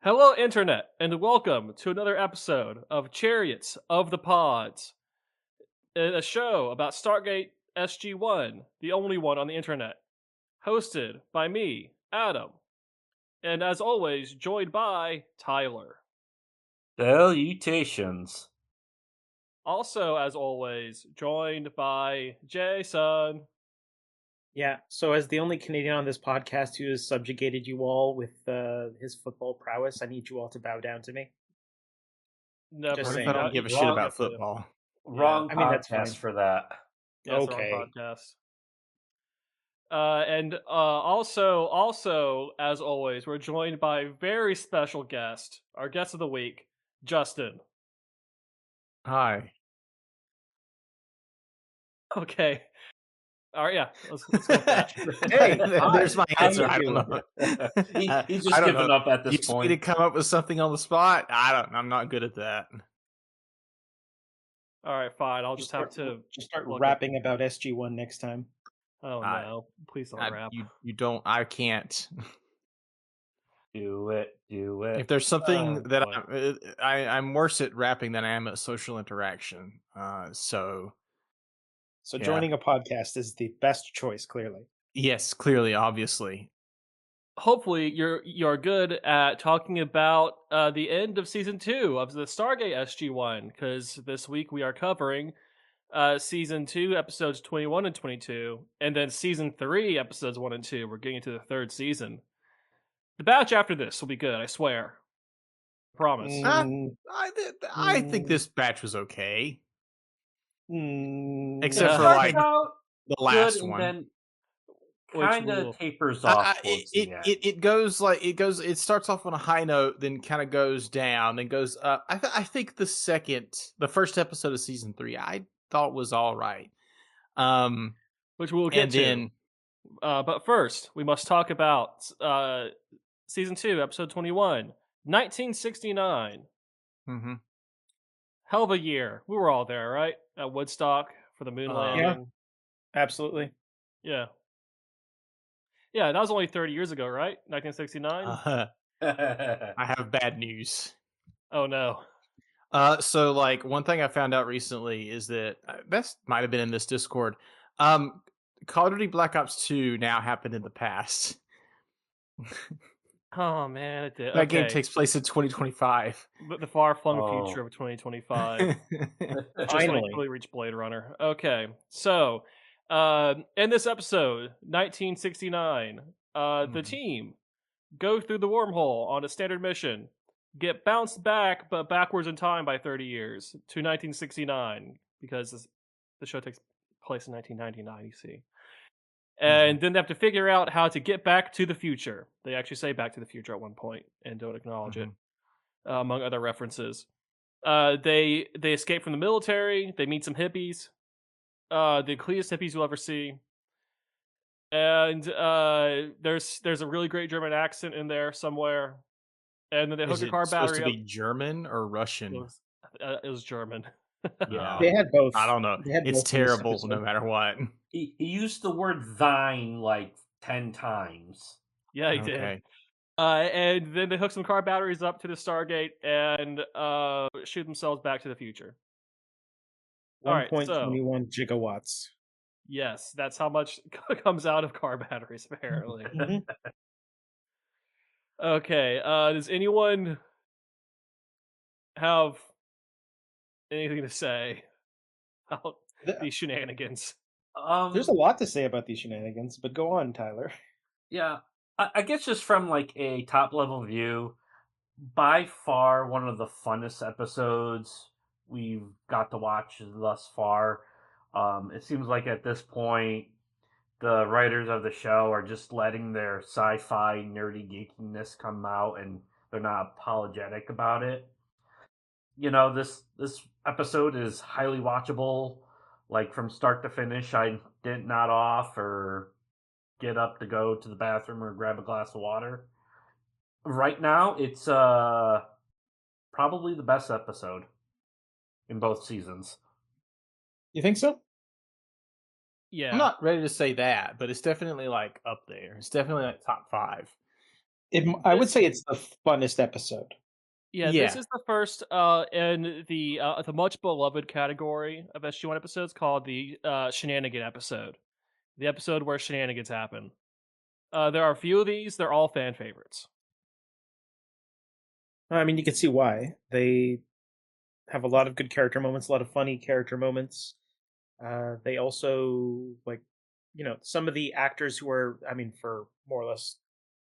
Hello, Internet, and welcome to another episode of Chariots of the Pods, a show about Stargate SG-1, the only one on the Internet, hosted by me, Adam, and as always, joined by Tyler. Salutations. Also, as always, joined by Jason. Yeah, so as the only Canadian on this podcast who has subjugated you all with his football prowess, I need you all to bow down to me. Never. Just What if saying. I don't give a shit about football? Wrong I mean, that's podcast fine. for that. Yeah, it's Okay. the wrong podcast. And also, as always, we're joined by a very special guest, our guest of the week, Justin. Hi. Okay. All right, yeah. Let's go with that. Hey, there's my how answer. you I don't doing? know. He's just I don't given know. up at this You want me to point. come up with something on the spot? I'm not good at that. All right, fine. I'll just have to. Just start look rapping about SG-1 next time. Oh I- no! Please don't rap. You don't. I can't. Do it. If there's something Oh, that boy. I'm worse at rapping than I am at social interaction. So So Yeah. joining a podcast is the best choice, clearly. yes, clearly, obviously. Hopefully, you're good at talking about the end of season 2 of the Stargate SG-1, because this week we are covering season 2 episodes 21 and 22, and then season 3 episodes 1 and 2. We're getting into the third season. The batch after this will be good, I swear. Promise. Mm, I think this batch was okay, mm, except Yeah. for Starts like out the good last and one. then Which kind will- of tapers off towards the end. It starts off on a high note, then kind of goes down, then goes up. I think the first episode of season 3, I thought was all right. Which we'll get And to. then But first, we must talk about season 2, episode 21, 1969. mhm. Hell of a year. We were all there, right? At Woodstock for the moon landing. absolutely. Yeah. Yeah, that was only 30 years ago, right? 1969? I have bad news. Oh, no. So like one thing I found out recently is that that might have been in this Discord. Call of Duty Black Ops 2 now happened in the past. Oh, man, it did. That game Okay. takes place in 2025. But the far-flung Oh. future of 2025. Just when we Finally. totally reached Blade Runner. Okay, so in this episode, 1969, the Mhm. team go through the wormhole on a standard mission, get bounced back, but backwards in time by 30 years to 1969, because the show takes place in 1999, you see. And then they have to figure out how to get back to the future. They actually say back to the future at one point and don't acknowledge it, among other references. They escape from the military. They meet some hippies, the cleanest hippies you'll ever see. And there's a really great German accent in there somewhere. And then they hook Is a it car supposed battery to be up. German or Russian? It was German. Yeah. They had both. I don't know. They had It's both in this terrible episode. no matter what. He used the word thine like 10 times. Yeah, he did. Okay. And then they hook some car batteries up to the Stargate and shoot themselves back to the future. All right, 1.21 gigawatts. Yes, that's how much comes out of car batteries, apparently. Mhm. Okay, does anyone have anything to say about these shenanigans? There's a lot to say about these shenanigans, but go on, Tyler. Yeah, I guess just from like a top level view, by far one of the funnest episodes we've got to watch thus far. It seems like at this point, the writers of the show are just letting their sci-fi nerdy geekiness come out, and they're not apologetic about it. You know, this episode is highly watchable, like from start to finish. I didn't nod off or get up to go to the bathroom or grab a glass of water. Right now, it's probably the best episode in both seasons. You think so? Yeah. I'm not ready to say that, but it's definitely like up there. It's definitely like top 5. I would This- say it's the funnest episode. Yeah, Yeah. this is the first in the much beloved category of SG-1 episodes called the shenanigan episode. The episode where shenanigans happen. There are a few of these. They're all fan favorites. I mean, you can see why. They have a lot of good character moments, a lot of funny character moments. They also, like, some of the actors who are, I mean, for more or less,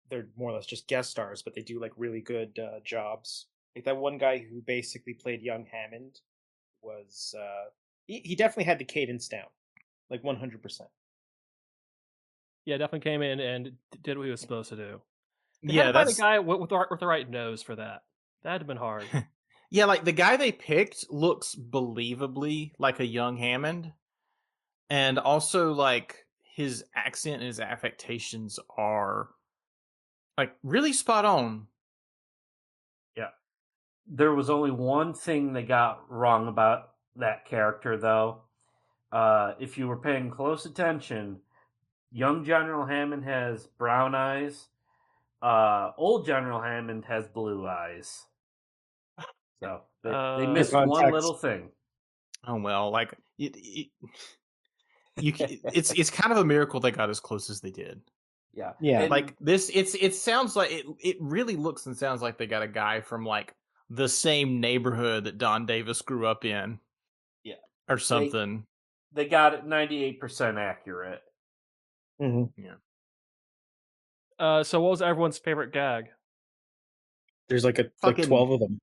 they're more or less just guest stars, but they do like really good jobs. Like that one guy who basically played young Hammond was, he definitely had the cadence down, like 100%. Yeah, definitely came in and did what he was supposed to do. They Yeah, had to find a that's guy with the right nose for that. That'd have been hard. yeah. Like the guy they picked looks believably like a young Hammond, and also like his accent and his affectations are like really spot on. Yeah. There was only one thing they got wrong about that character, though. If you were paying close attention, young General Hammond has brown eyes. Old General Hammond has blue eyes. So they missed one Context. little thing. Oh well, like it's kind of a miracle they got as close as they did. Yeah. Yeah. And, Like this, it sounds like it really looks and sounds like they got a guy from like the same neighborhood that Don Davis grew up in. Yeah. Or something. they got it 98% accurate. Mm-hmm. Yeah. So what was everyone's favorite gag? There's like Fucking- 12 of them.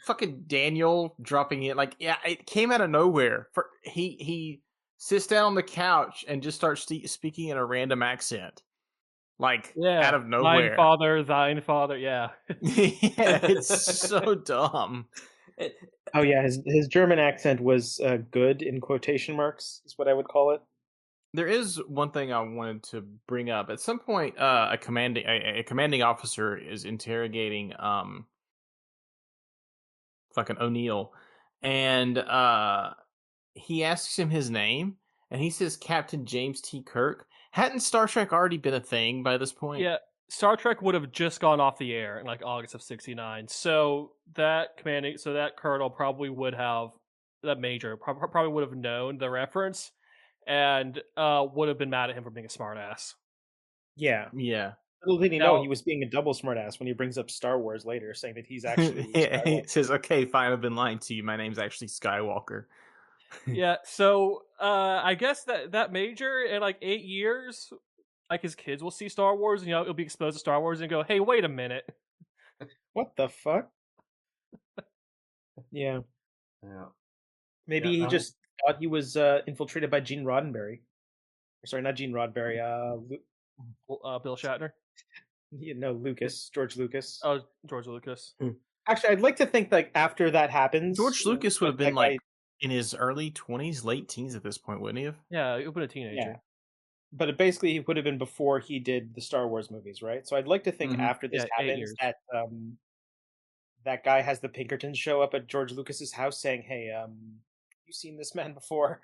Fucking Daniel dropping it, like, yeah, it came out of nowhere. He sits down on the couch and just starts speaking in a random accent, like out of nowhere. Thine father. Yeah. Yeah, it's so dumb. Oh yeah, his German accent was good in quotation marks, is what I would call it. There is one thing I wanted to bring up. At some point, a commanding officer is interrogating fucking O'Neill, and he asks him his name, and he says Captain James T. Kirk. Hadn't Star Trek already been a thing by this point? Yeah. Star Trek would have just gone off the air in like August of '69. So that colonel probably would have that major probably would have known the reference and would have been mad at him for being a smartass. Yeah. Yeah. Little did he Now- know he was being a double smartass when he brings up Star Wars later, saying that he's actually Yeah, he Skywalker. says, "Okay, fine, I've been lying to you. My name's actually Skywalker." Yeah, so I guess that major in like 8 years, like his kids will see Star Wars, and it'll be exposed to Star Wars and go, "Hey, wait a minute." What the fuck? Yeah. Yeah. Maybe Yeah, he I'm- just thought he was infiltrated by Gene Roddenberry. Or, sorry, not Gene Roddenberry. Bill Shatner. George Lucas. Oh, George Lucas. Actually, I'd like to think like after that happens, George Lucas would have been that guy- like in his early 20s, late teens at this point, wouldn't he have? Yeah, he'll been a teenager. Yeah. But it basically, he would have been before he did the Star Wars movies, right? So I'd like to think Mhm. after this Yeah, 8 happens years. that that guy has the Pinkertons show up at George Lucas's house saying, "Hey, you seen this man before?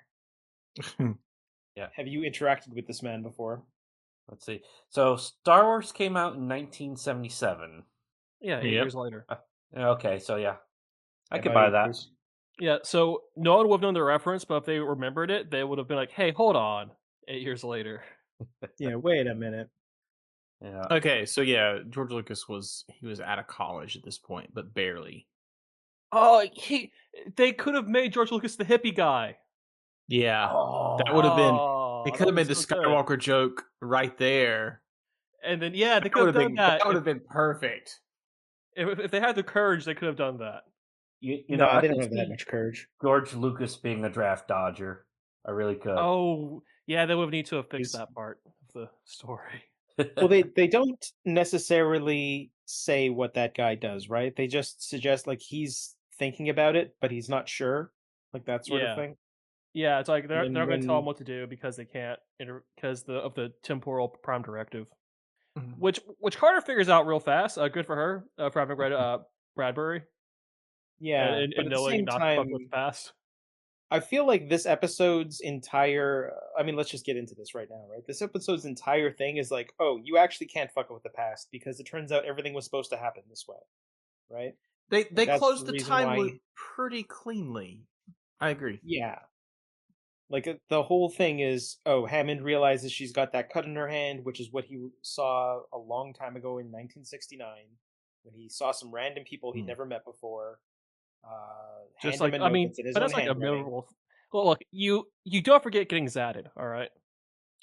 Yeah. Have you interacted with this man before?" Let's see. So Star Wars came out in 1977. Yeah, 8 Yep. years later. Okay, so yeah. I Yeah, could about buy 8 that. years. Yeah, so no one would have known the reference, but if they remembered it, they would have been like, "Hey, hold on." 8 years later. Yeah, wait a minute. Yeah. Okay, so yeah, George Lucas was out of college at this point, but barely. Oh, they could have made George Lucas the hippie guy. Yeah, Oh, that would have been. Oh, They that could have would've made been the so good. Skywalker joke right there. And then they That could would have have done been. that. That would have been perfect. If they had the courage, they could have done that. you No, know, I they don't could have that see much courage. George Lucas being a draft dodger. I really could. Oh, yeah, they would need to have fixed He's- that part of the story. Well, they don't necessarily say what that guy does, right? They just suggest like he's thinking about it, but he's not sure, like that sort Yeah. of thing. Yeah, it's like they're And not going to tell when- him what to do because they can't because of the temporal prime directive, Mhm. which Carter figures out real fast. Good for her for having read Bradbury Yeah, and but at the knowing same not to time, fuck with the past. I feel like this episode's entire. I mean, let's just get into this right now, right? This episode's entire thing is like, oh, you actually can't fuck with the past because it turns out everything was supposed to happen this way, right? They That's the closed the reason time why. loop pretty cleanly. I agree. Yeah, like the whole thing is, oh, Hammond realizes she's got that cut in her hand, which is what he saw a long time ago in 1969 when he saw some random people he'd never met before. Just Hand him like a I note mean, that's in his but own that's like a handwriting. memorable. Well, look, you don't forget getting zatted. All right.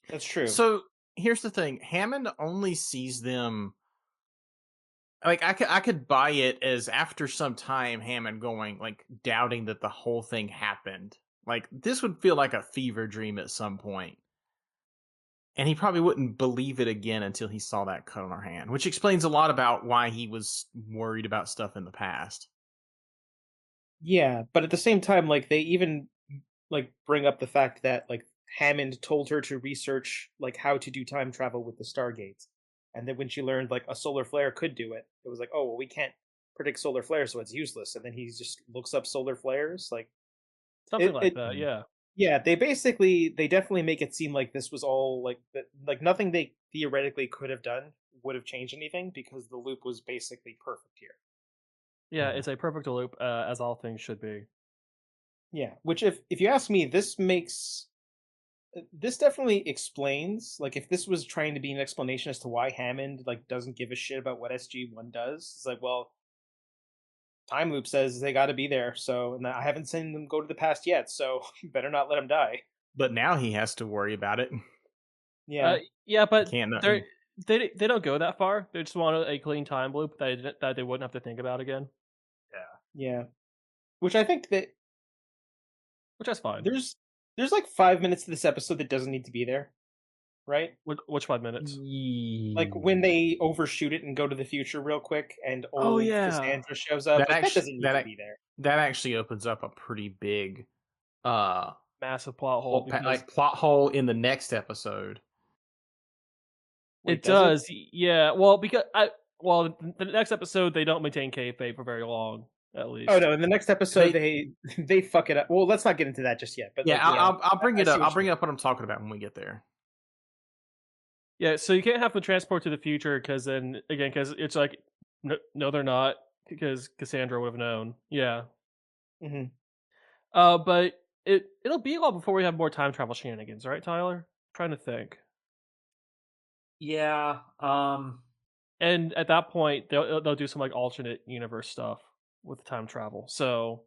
That's true. So here's the thing: Hammond only sees them. Like I could buy it as after some time, Hammond going like doubting that the whole thing happened. Like this would feel like a fever dream at some point. And he probably wouldn't believe it again until he saw that cut on her hand, which explains a lot about why he was worried about stuff in the past. Yeah, but at the same time, like they even like bring up the fact that like Hammond told her to research like how to do time travel with the Stargates, and then when she learned like a solar flare could do it, it was like, oh well, we can't predict solar flares, so it's useless. And then he just looks up solar flares, like Something it. like that. Yeah. Yeah, they definitely make it seem like this was all like that, like nothing they theoretically could have done would have changed anything because the loop was basically perfect here. Yeah, it's a perfect loop, as all things should be. Yeah, which if you ask me, this definitely explains like if this was trying to be an explanation as to why Hammond like doesn't give a shit about what SG-1 does. It's like, well, time loop says they got to be there, so and I haven't seen them go to the past yet, so better not let them die. But now he has to worry about it. Yeah, Yeah, but Can't. they don't go that far. They just want a clean time loop that they wouldn't have to think about again, yeah. Which I think that which that's fine. there's like 5 minutes to this episode that doesn't need to be there, right? Which 5 minutes? Like when they overshoot it and go to the future real quick, and Oh, old yeah. Cassandra shows up. That Like, that actually- doesn't need that to ac- be there. That actually opens up a pretty big Massive plot hole. Because like plot hole in the next episode. Wait, it does. Yeah. Well, because the next episode they don't maintain kayfabe for very long, at least. Oh no! In the next episode, they fuck it up. Well, let's not get into that just yet. But Yeah, like, I'll bring it I up. see what I'll bring you up what I'm talking about when we get there. Yeah, so you can't have them transport to the future because it's like no, they're not because Cassandra would have known. Yeah. mean. But it'll be a while before we have more time travel shenanigans, right, Tyler? Trying to think. Yeah. And at that point, they'll do some like alternate universe stuff with time travel. So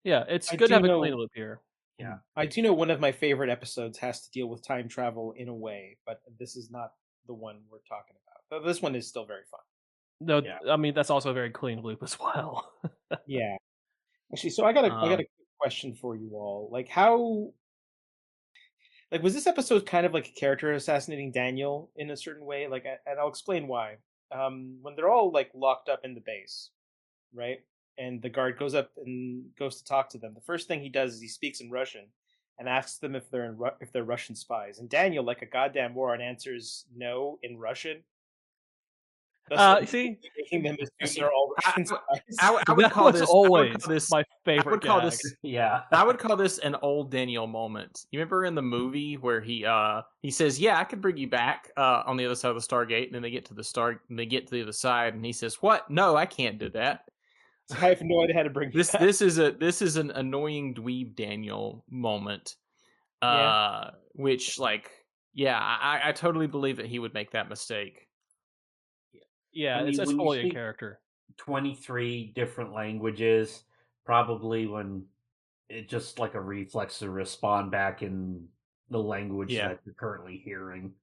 yeah, it's I good to have do a clean know- loop here. Yeah. I do know one of my favorite episodes has to deal with time travel in a way, but this is not the one we're talking about. But this one is still very fun. No, Yeah. I mean that's also a very clean loop as well. Yeah. Actually, so I got a quick question for you all. Like, how like was this episode kind of like a character assassinating Daniel in a certain way? Like, and I'll explain why. When they're all like locked up in the base, right? And the guard goes up and goes to talk to them. The first thing he does is he speaks in Russian and asks them if they're Russian spies. And Daniel, like a goddamn moron, answers no in Russian. Thus, See, making them assume they're all Russian spies. I would that call was this always my favorite. I would call gag. this. Yeah. I would call this an old Daniel moment. You remember in the movie where he says, "Yeah, I could bring you back on the other side of the Stargate," and then they get to the other side, and he says, "What? No, I can't do that." I have no idea how to bring This back. this is an annoying dweeb Daniel moment. Yeah. Which like yeah, I totally believe that he would make that mistake. Yeah, I mean, it's when you fully in speak- character. 23 different languages, probably when it just like a reflex to respond back in the language Yeah. that you're currently hearing.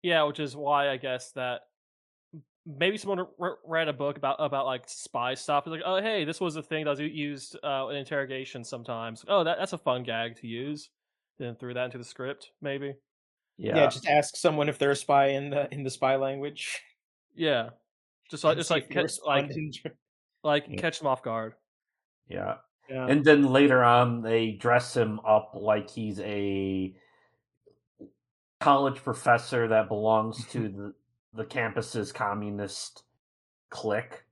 Yeah, which is why I guess that maybe someone read a book about like spy stuff. It's like, oh hey, this was a thing that was used in interrogation sometimes. Oh, that's a fun gag to use. Then threw that into the script, maybe. Yeah, just ask someone if they're a spy in the spy language. Yeah, just and see if they catch respond in- Yeah. catch them off guard. Yeah. Yeah. And then later on, they dress him up like he's a college professor that belongs to the campus's communist clique.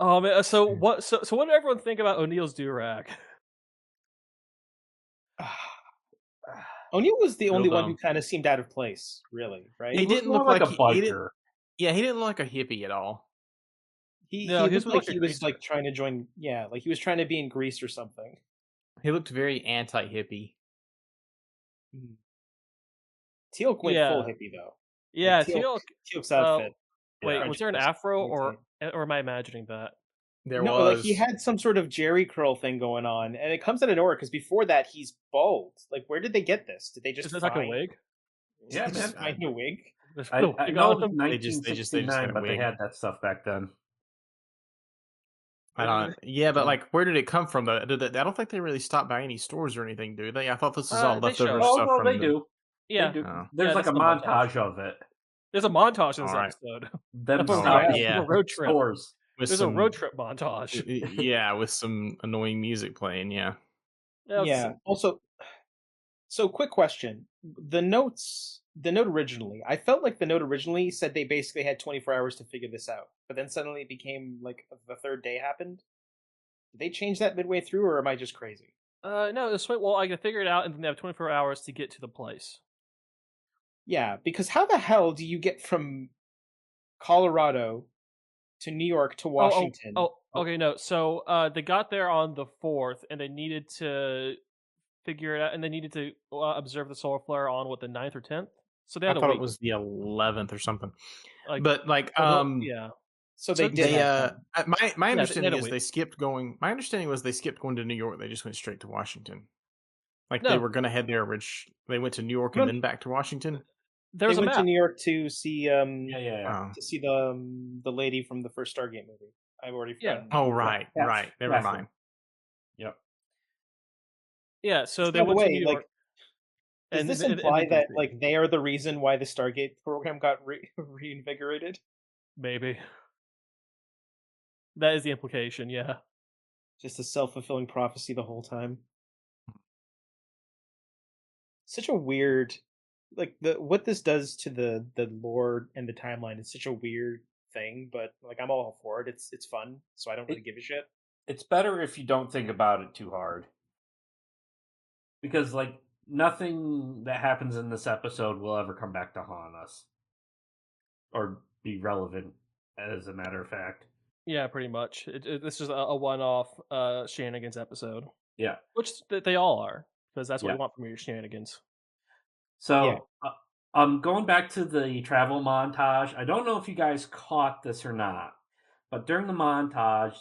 Oh man, so what? So what did everyone think about O'Neill's do rag? O'Neill was the Real only one who dumb. kind of seemed out of place, really, right? He looked didn't more look like like a he didn't. biker. Yeah, he didn't look like a hippie at all. No, He he was looked more like like a he was greaser. like trying to join. Yeah, like he was trying to be in Greece or something. He looked very anti-hippie. Teal'c went full Yeah. hippie though. Yeah, Like, Teal'c's outfit. wait, Yeah. was there an French afro was or am I imagining that? There no, like he was. had some sort of Jerry curl thing going on, and it comes out of nowhere because before that he's bald. Like, where did they get this? Did they just Is it find, like a wig? Did Yeah, they just man. find a wig? There's I no wig know on it was him? They just had 1969, a but they wig. had that stuff back then. I don't. Yeah, but like, where did it come from? Though, I don't think they really stopped by any stores or anything, do they? I thought this was all They show. leftover Oh, stuff no, from they the. do. Yeah. They do. Oh. There's Yeah, like this a is a montage. montage of it. There's a montage in this Alright. episode. Them Oh, stopping yeah. A road trip. stores. With There's some, a road trip montage. Yeah, with some annoying music playing. Yeah. Yeah. Also, so quick question: the note originally, I felt like the note originally said they basically had 24 hours to figure this out, but then suddenly it became like the third day happened. Did they change that midway through, or am I just crazy? No, well, I can figure it out, and then they have 24 hours to get to the place. Yeah, because how the hell do you get from Colorado to New York to Washington? Okay, no. So they got there on the 4th, and they needed to figure it out, and they needed to observe the solar flare on what, the 9th or 10th. So they I had a thought week. it was the 11th or something. Like, But like, yeah. So they did. They my Yeah, understanding they had a is they week. skipped going. My understanding was they skipped going to New York. They just went straight to Washington. Like No. they were going to head there. They went to New York and then back to Washington. There's They a went to map. New York to see Yeah. to see the lady from the first Stargate movie. I've already forgotten. Oh right, Yeah, right. Never that's mind. Yep. Yeah, so By they the went to way, New York. like, does and this and imply they that agreed. like they are the reason why the Stargate program got reinvigorated? Maybe that is the implication? Yeah. Just a self-fulfilling prophecy the whole time. Such a weird, like what this does to the lore and the timeline is such a weird thing, but like I'm all for it. It's fun, so I don't really give a shit. It's better if you don't think about it too hard. Because, like, nothing that happens in this episode will ever come back to haunt us. Or be relevant, as a matter of fact. Yeah, pretty much. This is a one-off shenanigans episode. Yeah. Which they all are, because that's what Yeah. you want from your shenanigans. So, going back to the travel montage, I don't know if you guys caught this or not, but during the montage,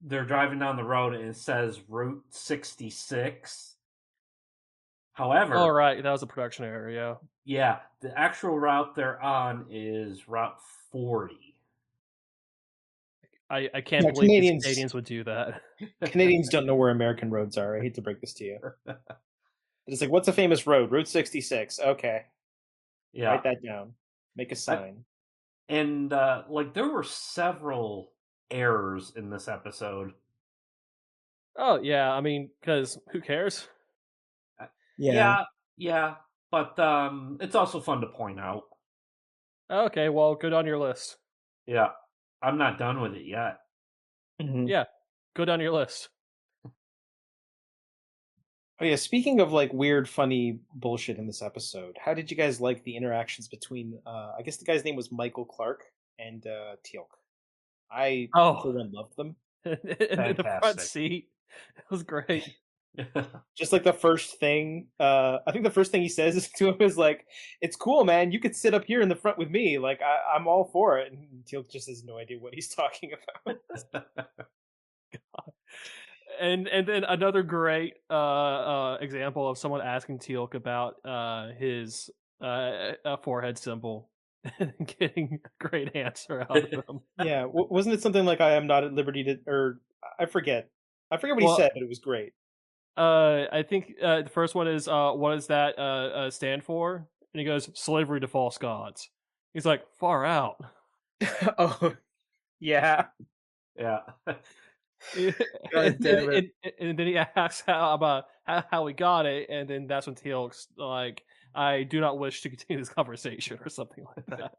they're driving down the road and it says Route 66. However, Oh, right, that was a production error. Yeah. yeah, the actual route they're on is Route 40. I can't Yeah, believe Canadians- Canadians would do that. Canadians don't know where American roads are. I hate to break this to you. It's like, what's a famous road? Route 66. Okay, Yeah. write that down. Make a sign. And like there were several errors in this episode. Oh yeah, I mean, because who cares? Yeah, but it's also fun to point out. Okay, well, good on your list. Yeah, I'm not done with it yet. Mhm. Yeah, good on your list. Oh yeah, speaking of like weird, funny bullshit in this episode, how did you guys like the interactions between? I guess the guy's name was Michael Clark and Teal'c. I for one loved them. in the front Fantastic. seat, it was great. Just like the first thing, I think the first thing he says to him is like, "It's cool, man. You could sit up here in the front with me. Like, I'm all for it." And Teal'c just has no idea what he's talking about. And then another great example of someone asking Teal'c about his forehead symbol and getting a great answer out of him. Yeah, wasn't it something like, "I am not at liberty to," or I forget what he Well, said, but it was great. I think the first one is what does that stand for? And he goes, slavery to false gods. He's like, far out. Oh, yeah. Yeah. God damn it. And then he asks how he got it, and then that's when Teal'c's like, I do not wish to continue this conversation or something like that.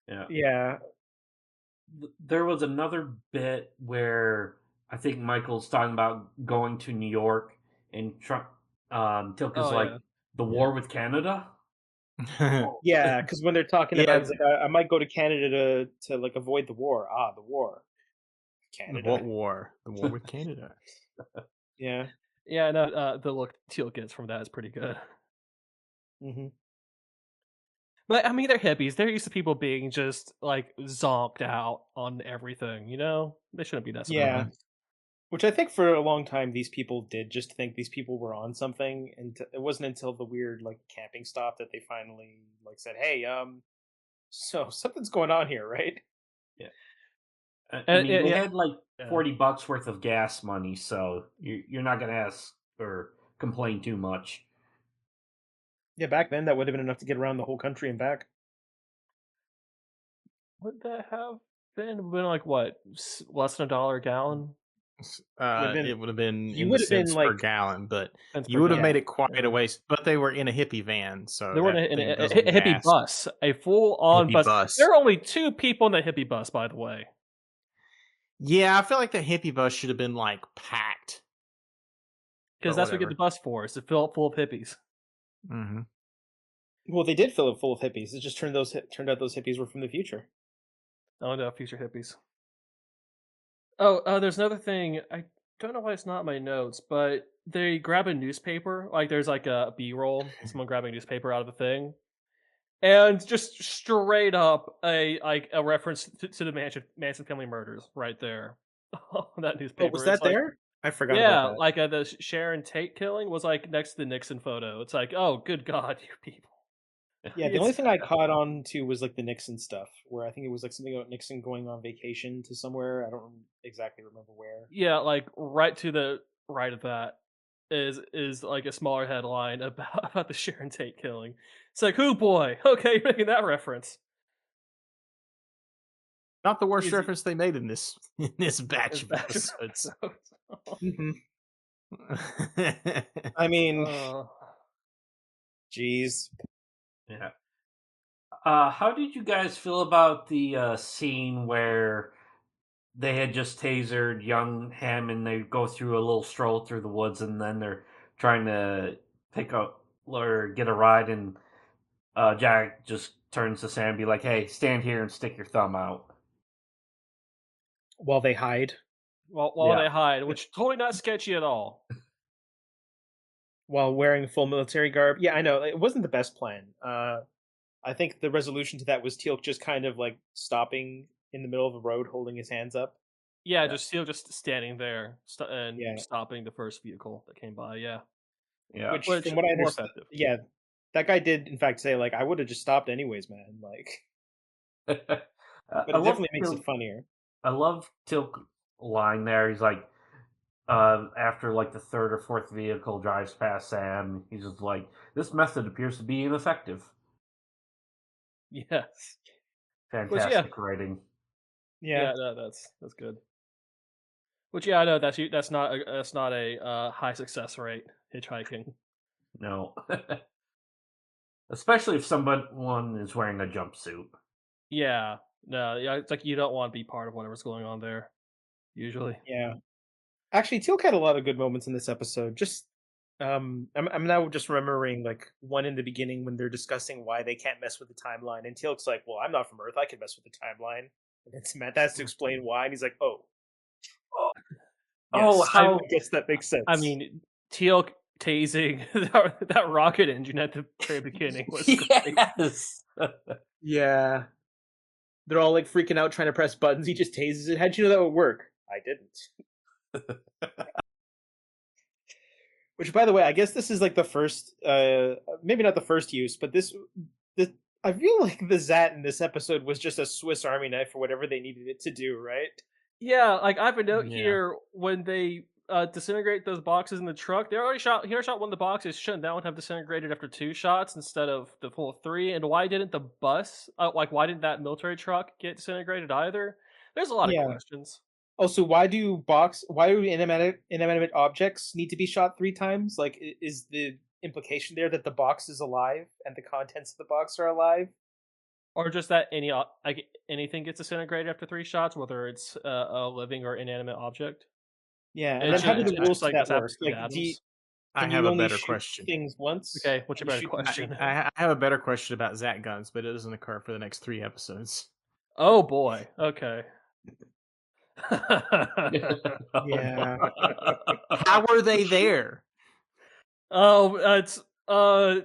Yeah. Yeah. There was another bit where I think Michael's talking about going to New York and Tilk is Oh, like yeah. the war with Canada. Yeah, because when they're talking about, Yeah. it's like I might go to Canada to like avoid the war. Ah, the war, Canada. What war? The war with Canada. Yeah. Yeah, no, the look Teal gets from that is pretty good. Hmm. But I mean, they're hippies. They're used to people being just like zonked out on everything. You know, they shouldn't be that Yeah. surprised. Which I think for a long time these people did just think these people were on something, and it wasn't until the weird like camping stop that they finally like said, "Hey, so something's going on here, right?" Yeah. I mean, they Yeah, had like yeah. $40 worth of gas money, so you're not gonna ask or complain too much. Yeah, back then that would have been enough to get around the whole country and back. Would that have been like what less than $1 a gallon? Would have been. It would have been You in the would have been cents per like, gallon, but Cents you per would have gallon. made it quite Yeah. a ways. But they were in a hippie van, so They were that in thing a doesn't hippie last. bus, a full-on Hippie bus. bus. There are only 2 people in the hippie bus, by the way. Yeah, I feel like the hippie bus should have been like packed. Because But that's what we get the whatever. bus for, is to fill it full of hippies. Mm-hmm. well, they did fill it full of hippies. It just turned out those hippies were from the future. Oh no, future hippies. Oh, there's another thing. I don't know why it's not in my notes, but they grab a newspaper. Like there's like a B-roll, someone grabbing a newspaper out of a thing, and just straight up a reference to the Manson family murders right there on that Oh, newspaper. was It's that like, there? I forgot about yeah, that. like the Sharon Tate killing was like next to the Nixon photo. It's like, oh, good God, you people. Yeah, the only It's thing I caught on to was like the Nixon stuff, where I think it was like something about Nixon going on vacation to somewhere. I don't exactly remember where. yeah, like right to the right of that is like a smaller headline about the Sharon Tate killing. It's like, who boy? Okay, you're making that reference. Not the worst Is it- reference they made in this batch It's of batch of episodes. episodes. Mhm. I mean, Uh, geez. Yeah. How did you guys feel about the scene where they had just tasered young Hammond? They go through a little stroll through the woods, and then they're trying to pick up or get a ride, and Jack just turns to Sam and be like, "Hey, stand here and stick your thumb out." While they hide, while Yeah. they hide, which totally not sketchy at all. while wearing full military garb. Yeah, I know it wasn't the best plan. I think the resolution to that was Teal'c just kind of like stopping in the middle of the road, holding his hands up. Yeah, Yeah. just standing there and Yeah. stopping the first vehicle that came by. Yeah, Yeah. Which, which from what I more understand, effective. yeah, that guy did in fact say like, "I would have just stopped anyways, man." Like, but I it love definitely makes it Tilk. funnier. I love Tilk line there. He's like, after like the third or fourth vehicle drives past Sam, he's just like, "This method appears to be ineffective." Yes, which Fantastic writing. Yeah. no, that's good. Which I know that's not a high success rate hitchhiking. No, especially if someone is wearing a jumpsuit. Yeah, no, yeah, it's like you don't want to be part of whatever's going on there. Usually, Yeah. Actually, Teal'c had a lot of good moments in this episode. Just, I'm now just remembering like one in the beginning when they're discussing why they can't mess with the timeline, and Teal'c's like, "Well, I'm not from Earth. I can mess with the timeline." And then Samantha has to explain why, and he's like, "Oh, Oh, yes, I how guess that makes sense." I mean, Teal tasing that rocket engine at the very beginning was great. yes. yeah, they're all like freaking out trying to press buttons. He just tases it. How'd you know that would work? I didn't. Which, by the way, I guess this is like the first, maybe not the first use, but the I feel like the Zat in this episode was just a Swiss Army knife for whatever they needed it to do, right? Yeah, like I have a note Yeah. here when they disintegrate those boxes in the truck. He already shot one of the boxes. Shouldn't that one have disintegrated after 2 shots instead of the full 3? And why didn't the bus, why didn't that military truck get disintegrated either? There's a lot of Yeah. questions. Also, why do inanimate objects need to be shot 3 times? Like, is the implication there that the box is alive and the contents of the box are alive? Or just that anything gets disintegrated after 3 shots, whether it's a living or inanimate object. Yeah, and It's then how do just, the it's rules just to like that this work? happens to the Like, atoms. I Can have you a only better shoot question. things once? Okay, what's your Can better you shoot them question? I have a better question about Zach guns, but it doesn't occur for the next 3 episodes. Oh boy. Okay. Yeah. How were they there? Oh, it's the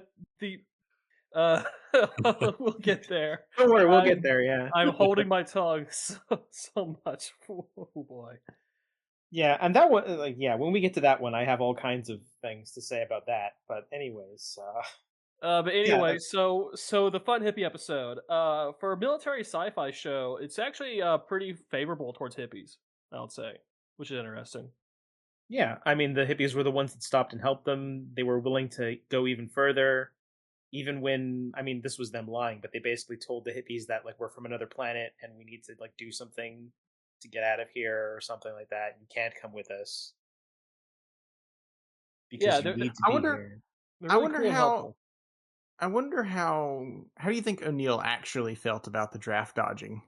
we'll get there. Don't worry, we'll I'm- get there. Yeah. I'm holding my tongue so much. Oh boy. Yeah, and that one, like, yeah, when we get to that one, I have all kinds of things to say about that. But anyways, But anyway, so the fun hippie episode. For a military sci-fi show, it's actually pretty favorable towards hippies, I would say, which is interesting. yeah, I mean, the hippies were the ones that stopped and helped them. They were willing to go even further, even when, I mean, this was them lying, but they basically told the hippies that like we're from another planet and we need to like do something to get out of here or something like that. You can't come with us because Yeah, you they're, need to I be wonder- here. they're I really wonder cool and how- helpful. I wonder how do you think O'Neill actually felt about the draft dodging?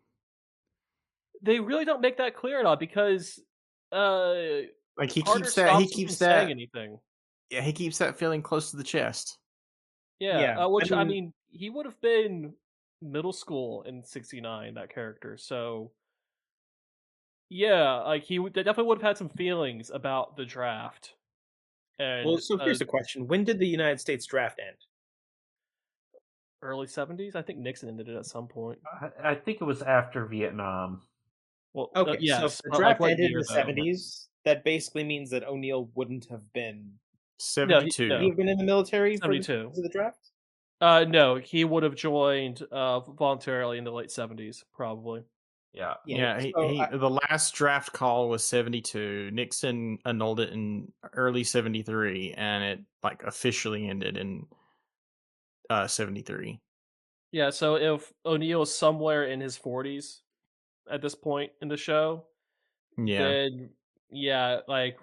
They really don't make that clear at all because Like he Carter keeps stops that he him from keeps saying that anything. yeah, he keeps that feeling close to the chest. Yeah, Yeah, which I I mean- mean, he would have been middle school in '69. That character, so yeah, like they definitely would have had some feelings about the draft. And Well, so here's the question: when did the United States draft end? early '70s, I think Nixon ended it at some point. I think it was after Vietnam. Well, Okay, so yes, if the but, draft what ended in year, the though? '70s, that basically means that O'Neill wouldn't have been. 72. no. Would he have been in the military for 72. because of the draft? No, he would have joined voluntarily in the late '70s, probably. Yeah. Yeah, so the last draft call was 72. Nixon annulled it in early 73, and it like officially ended in 73. Yeah, so if O'Neill is somewhere in his 40s at this point in the show, Yeah. then yeah, like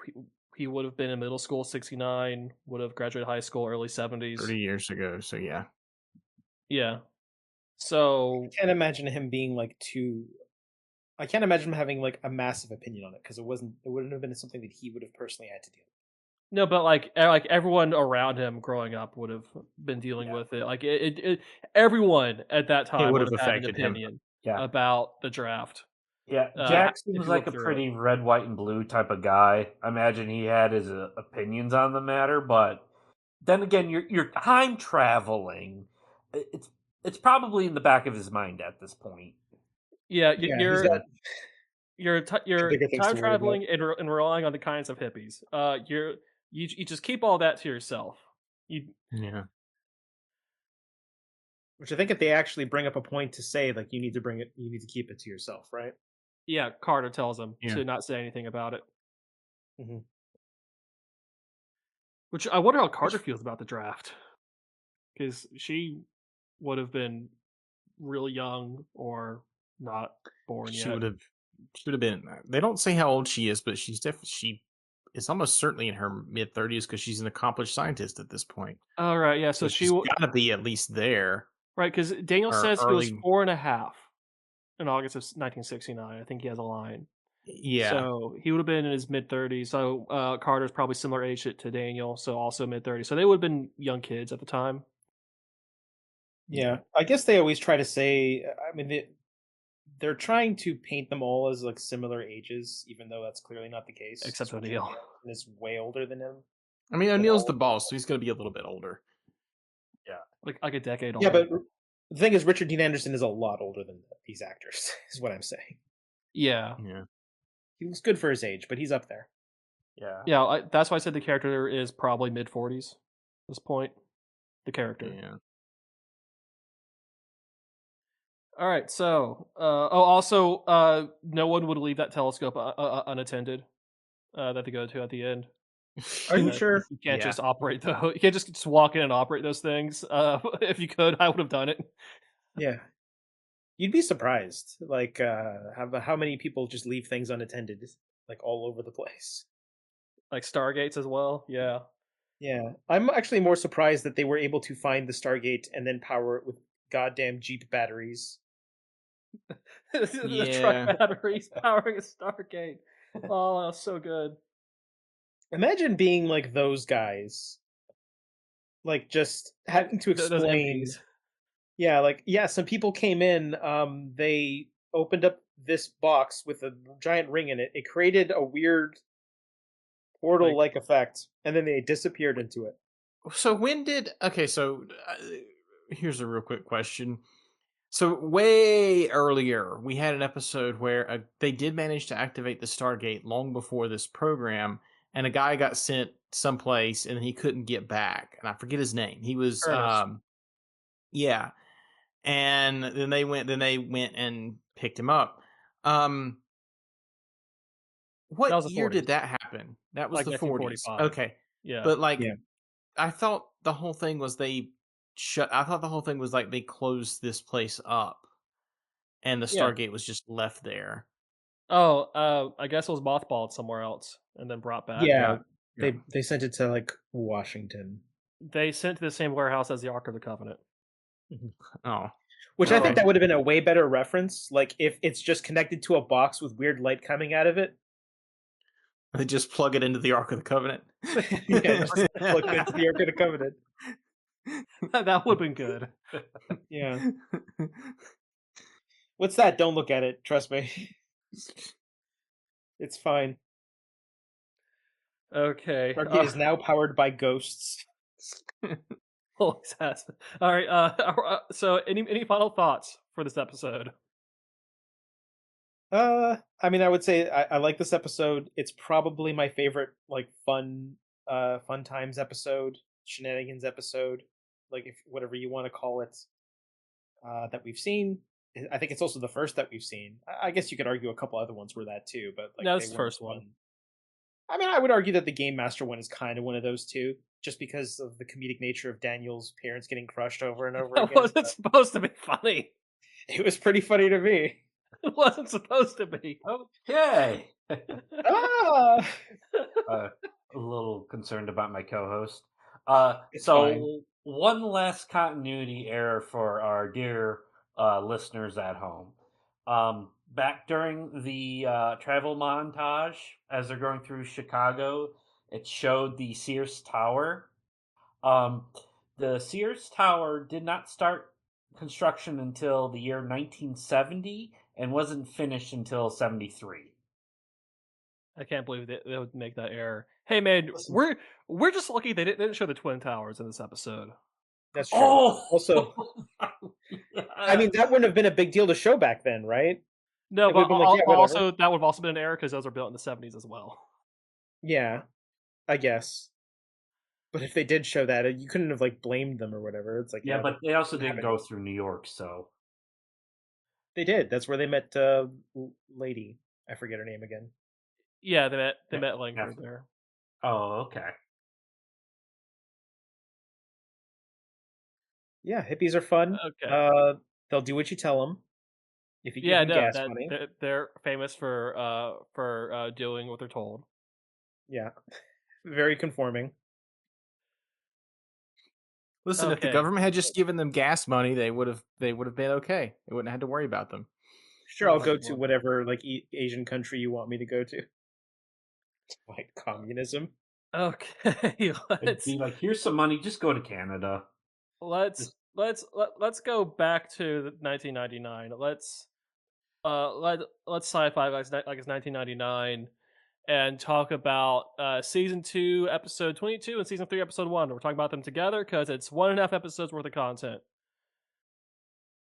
he would have been in middle school '69, would have graduated high school early '70s. 30 years ago, so yeah. Yeah. So I can't imagine him being like too. I can't imagine him having like a massive opinion on it because it wouldn't have been something that he would have personally had to deal with. no, but like everyone around him growing up would have been dealing Yeah. with it. Like everyone at that time would would have have had an affected him. opinion Yeah. about the draft. Yeah. if Jack you seems look like a through it. pretty red, white, and blue type of guy. I imagine he had his opinions on the matter, but then again, you're time traveling. It's probably in the back of his mind at this point. Yeah, Yeah, you're he's got you're bigger things time to worry about. traveling and relying on the kinds of hippies. You just keep all that to yourself. You Yeah. Which I think if they actually bring up a point to say like you need to keep it to yourself, right? yeah, Carter tells him Yeah. to not say anything about it. Mhm. Which I wonder how Carter feels about the draft, because she would have been really young or not born She yet. would have been. They don't say how old she is, but she is almost certainly in her mid 30s because she's an accomplished scientist at this point. All right, yeah. So she's got to be at least there. right, because Daniel or says he was early- 4.5 in August of 1969. I think he has a line. Yeah. So he would have been in his mid 30s. So Carter's probably similar age to Daniel, so also mid 30s. So they would have been young kids at the time. Yeah, I guess they always try to say. I mean, they're trying to paint them all as like similar ages, even though that's clearly not the case. Except Richard O'Neill. Anderson is way older than him. I mean, O'Neill's the boss, so he's going to be a little bit older. Like a decade older. Yeah, but the thing is, Richard Dean Anderson is a lot older than these actors. Is what I'm saying. yeah. Yeah. He looks good for his age, but he's up there. Yeah. Yeah, that's why I said the character is probably mid 40s at this point. The character. Yeah. All right, so also no one would leave that telescope unattended that they go to at the end. Are you sure? You can't Yeah. just operate you can't just walk in and operate those things. If you could, I would have done it. Yeah. You'd be surprised, like how many people just leave things unattended, like all over the place. Like Stargates as well. Yeah. Yeah, I'm actually more surprised that they were able to find the Stargate and then power it with goddamn Jeep batteries. The Yeah. truck batteries powering a Stargate. Oh, that's so good. Imagine being like those guys, like just having to Those explain. MPs. Yeah, like some people came in. They opened up this box with a giant ring in it. It created a weird portal-like effect, and then they disappeared into it. So when did so here's a real quick question. So way earlier, we had an episode where they did manage to activate the Stargate long before this program, and a guy got sent someplace and he couldn't get back, and I forget his name. He was Curtis. yeah, and then they went and picked him up. That What was the year 40s. did that happen? That was Like the 40s. 1945. Okay, Yeah. but like Yeah. I thought the whole thing was I thought the whole thing was like they closed this place up and the Yeah. Stargate was just left there. Oh, I guess it was mothballed somewhere else and then brought back. Yeah, Yeah. they sent it to like Washington, They sent to the same warehouse as the Ark of the Covenant. Oh, which I think Okay. that would have been a way better reference. Like if it's just connected to a box with weird light coming out of it. they just plug it into the Ark of the Covenant. Yeah, just plug it into the Ark of the Covenant. That would have been good. Yeah. What's that? Don't look at it. Trust me. It's fine. Okay. Stargate is now powered by ghosts. Always has been. All right. So, any final thoughts for this episode? I mean, I would say I like this episode. It's probably my favorite, like fun times episode, shenanigans episode, like if whatever you want to call it, that we've seen. I think it's also the first that we've seen. I guess you could argue a couple other ones were that too, but like No, they this is the weren't first one. fun. I mean, I would argue that the Game Master one is kind of one of those too, just because of the comedic nature of Daniel's parents getting crushed over and over That again. wasn't supposed to be funny. It was pretty funny to me. It wasn't supposed to be. Okay. Ah! A little concerned about my co-host. It's So fine. one last continuity error for our dear listeners at home. Back during the travel montage, as they're going through Chicago, it showed the Sears Tower. The Sears Tower did not start construction until the year 1970 and wasn't finished until 73. I can't believe they would make that error. Hey, man, Listen. we're just lucky they didn't show the Twin Towers in this episode. That's true. Oh, Also, I mean, that wouldn't have been a big deal to show back then, right? No, It but would've been like, yeah, whatever. also that would have also been an error because those were built in the 70s as well. Yeah, I guess. But if they did show that, you couldn't have like blamed them or whatever. It's like, yeah, but they also didn't happened. go through New York, so They did. That's where they met lady. I forget her name again. Yeah, they Yeah, met Langford definitely. there. oh, okay. Yeah, hippies are fun. Okay. They'll do what you tell them. If you give Yeah, them no, gas that money. they're famous for doing what they're told. Yeah, very conforming. Listen, if the Okay. government had just given them gas money, they would have been okay. They wouldn't have had to worry about them. Sure, I'll Oh, go my to God. whatever like Asian country you want me to go to. Like communism. Okay, It'd be like, here's some money, just go to Canada. let's go back to 1999. Let's sci-fi like it's 1999 and talk about season 2 episode 22 and season 3 episode 1. We're talking about them together because it's 1.5 episodes worth of content.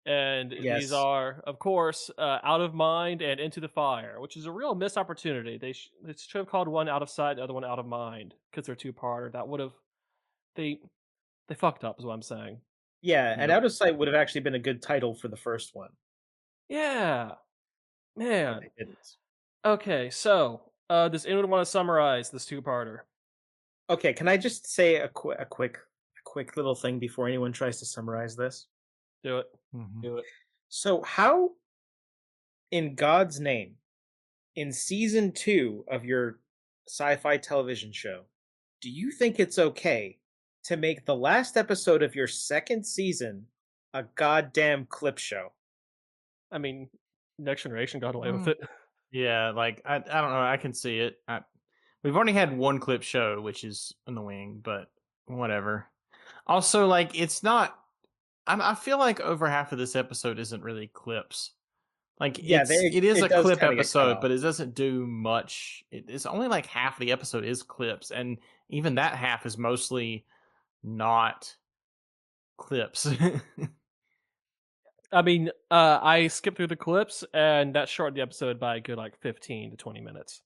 And Yes. these are, of course, Out of Mind and Into the Fire, which is a real missed opportunity. They should have called one Out of Sight, the other one Out of Mind, because they're two-parter. That would have they fucked up, is what I'm saying. Yeah, and Yeah. Out of Sight would have actually been a good title for the first one. Yeah, But man. they didn't. Okay, so does anyone want to summarize this two-parter? Okay, can I just say a quick little thing before anyone tries to summarize this? Do it. Mhm. Do it. So how, in God's name, in season 2 of your sci-fi television show, do you think it's okay to make the last episode of your second season a goddamn clip show? I mean, Next Generation got away with Mm. it. Yeah, like I don't know. I can see it. We've only had one clip show, which is annoying, but whatever. Also, like, it's not. I feel like over half of this episode isn't really clips. Like, Yeah, it is it a does clip kinda get cut episode, off. but it doesn't do much. It's only like half the episode is clips, and even that half is mostly not clips. I mean, I skipped through the clips, and that shortened the episode by a good like 15 to 20 minutes.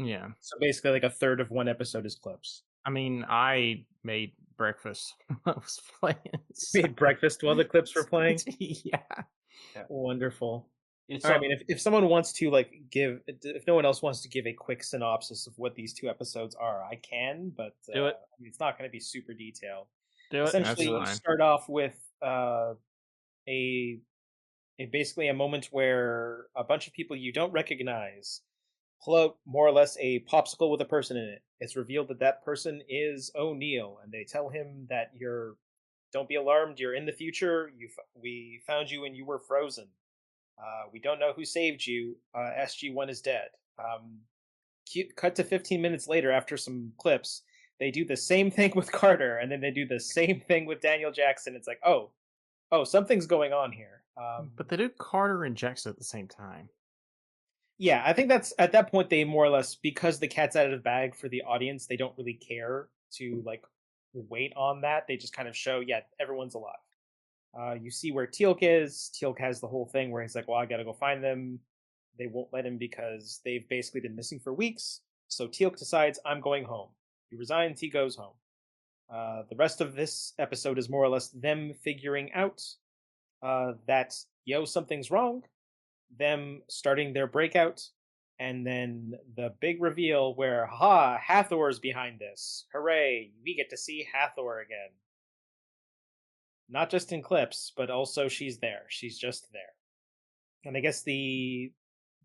Yeah. So basically, like a third of one episode is clips. I mean, I made breakfast when I was playing. We made breakfast while the clips were playing. Yeah. Wonderful. It's I mean, if someone wants to if no one else wants to give a quick synopsis of what these two episodes are, I can, but Do it. I mean, it's not going to be super detailed. Do it. Essentially, you fine. start off with a basically a moment where a bunch of people you don't recognize pull out more or less a popsicle with a person in it. It's revealed that that person is O'Neill, and they tell him that don't be alarmed, you're in the future. We found you and you were frozen. We don't know who saved you. SG-1 is dead. Cut to 15 minutes later after some clips. They do the same thing with Carter, and then they do the same thing with Daniel Jackson. It's like, oh, something's going on here. But they do Carter and Jackson at the same time. Yeah, I think that's at that point they more or less, because the cat's out of the bag for the audience, they don't really care to like wait on that. They just kind of show, yeah, everyone's alive. You see where Teal'c is. Teal'c has the whole thing where he's like, well, I gotta go find them. They won't let him because they've basically been missing for weeks. So Teal'c decides, I'm going home. He resigns, he goes home. The rest of this episode is more or less them figuring out that, something's wrong, them starting their breakout, and then the big reveal where, Hathor's behind this. Hooray, we get to see Hathor again. Not just in clips, but also she's there. She's just there. And I guess the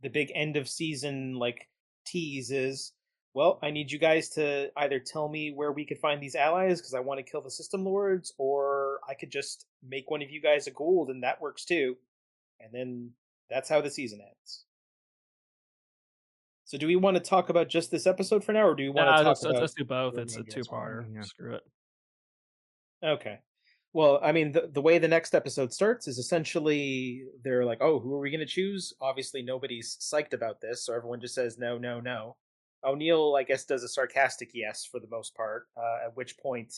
big end of season like tease is, well, I need you guys to either tell me where we could find these allies because I want to kill the system lords, or I could just make one of you guys a Gould and that works too. And then that's how the season ends. So do we want to talk about just this episode for now, or do we want to talk about... Let's do both. the It's a remainder as well? two-parter. Yeah. Screw it. Okay. Well, I mean, the way the next episode starts is essentially they're like, oh, who are we going to choose? Obviously, nobody's psyched about this, so everyone just says no, no, no. O'Neill, I guess, does a sarcastic yes for the most part, at which point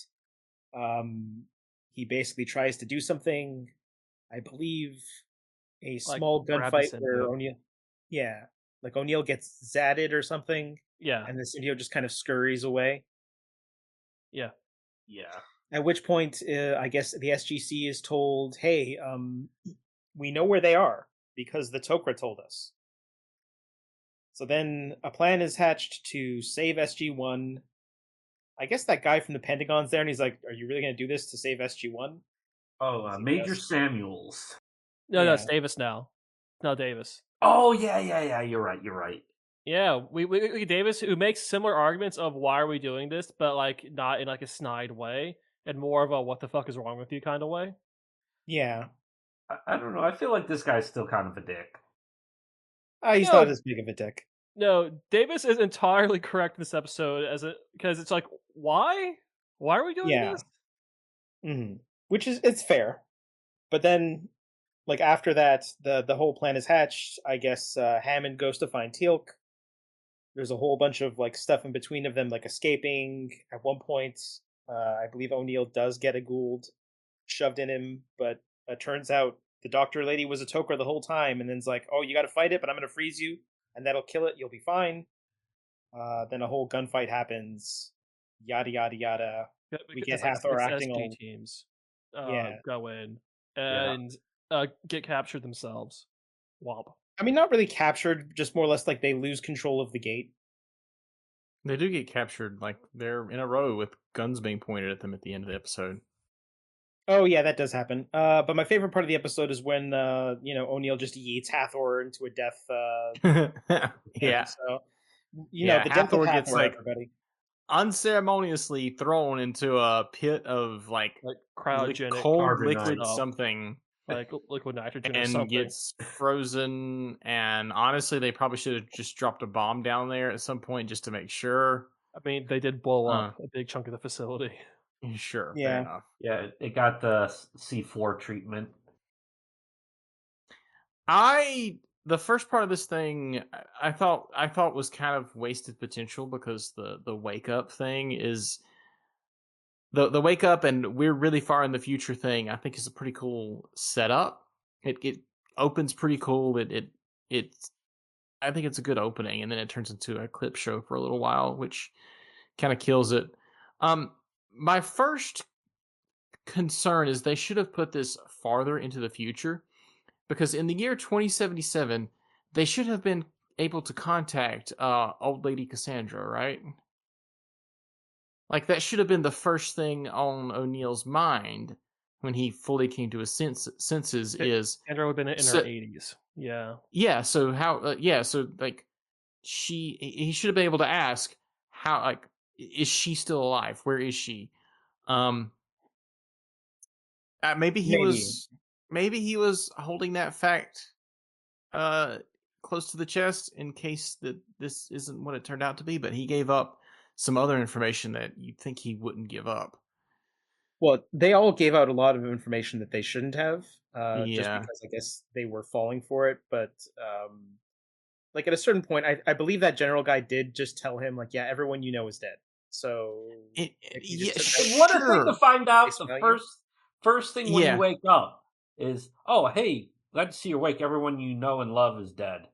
he basically tries to do something, I believe, a small grab the gunfight where symbiote. O'Neill... Yeah, like O'Neill gets zatted or something, Yeah. and the symbiote just kind of scurries away. Yeah. Yeah. At which point, I guess the SGC is told, hey, we know where they are because the Tok'ra told us. So then a plan is hatched to save SG-1. I guess that guy from the Pentagon's there, and he's like, are you really going to do this to save SG-1? Oh, Major Samuels. No, Yeah. it's Davis now. No, Davis. Oh, yeah. You're right. Yeah, we Davis, who makes similar arguments of why are we doing this, but like not in like a snide way, and more of a what the fuck is wrong with you kind of way. Yeah. I don't know. I feel like this guy's still kind of a dick. He's No. not as big of a dick. No, Davis is entirely correct in this episode because it's like, why? Why are we doing Yeah. this? Mm-hmm. Which is, it's fair. But then, like, after that, the whole plan is hatched. I guess Hammond goes to find Teal'c. There's a whole bunch of, like, stuff in between of them, like, escaping. At one point, I believe O'Neill does get a Gould shoved in him, but it turns out the doctor lady was a Tok'ra the whole time, and then's like, oh, you gotta fight it, but I'm gonna freeze you, and that'll kill it, you'll be fine. Then a whole gunfight happens. Yada, yada, yada. We get Hathor acting all... teams Yeah. go in and get captured themselves. Womp. I mean, not really captured, just more or less like they lose control of the gate. They do get captured, like they're in a row with guns being pointed at them at the end of the episode. Oh yeah, that does happen. But my favorite part of the episode is when O'Neill just yeets Hathor into a death. Yeah. So the Yeah, death of Hathor Hathor, gets, like, everybody. unceremoniously thrown into a pit of like Like cryogenic cold carbonite. liquid something. like liquid nitrogen or and something. gets frozen. And honestly, they probably should have just dropped a bomb down there at some point just to make sure. I mean, they did blow up a big chunk of the facility. Sure, fair Yeah. enough. Yeah, it got the C4 treatment. The first part of this thing I thought was kind of wasted potential, because the wake up thing is the wake up and we're really far in the future thing. I think is a pretty cool setup. It opens pretty cool. It's I think it's a good opening, and then it turns into a clip show for a little while, which kind of kills it. My first concern is they should have put this farther into the future, because in the year 2077 they should have been able to contact old lady Cassandra, right? Like, that should have been the first thing on O'Neill's mind when he fully came to his senses. Is Andrew would have been in her 80s. Yeah. So how? So like, he should have been able to ask, how, like, is she still alive? Where is she? Maybe he was holding that fact close to the chest in case that this isn't what it turned out to be, but he gave up some other information that you'd think he wouldn't give up. Well, they all gave out a lot of information that they shouldn't have, just Yeah. because I guess they were falling for it. But like, at a certain point, I believe that general guy did just tell him, like, yeah, everyone you know is dead. So What a thing to find out! Face The value. first thing when Yeah. you wake up is, oh, hey, glad to see you're awake. Everyone you know and love is dead.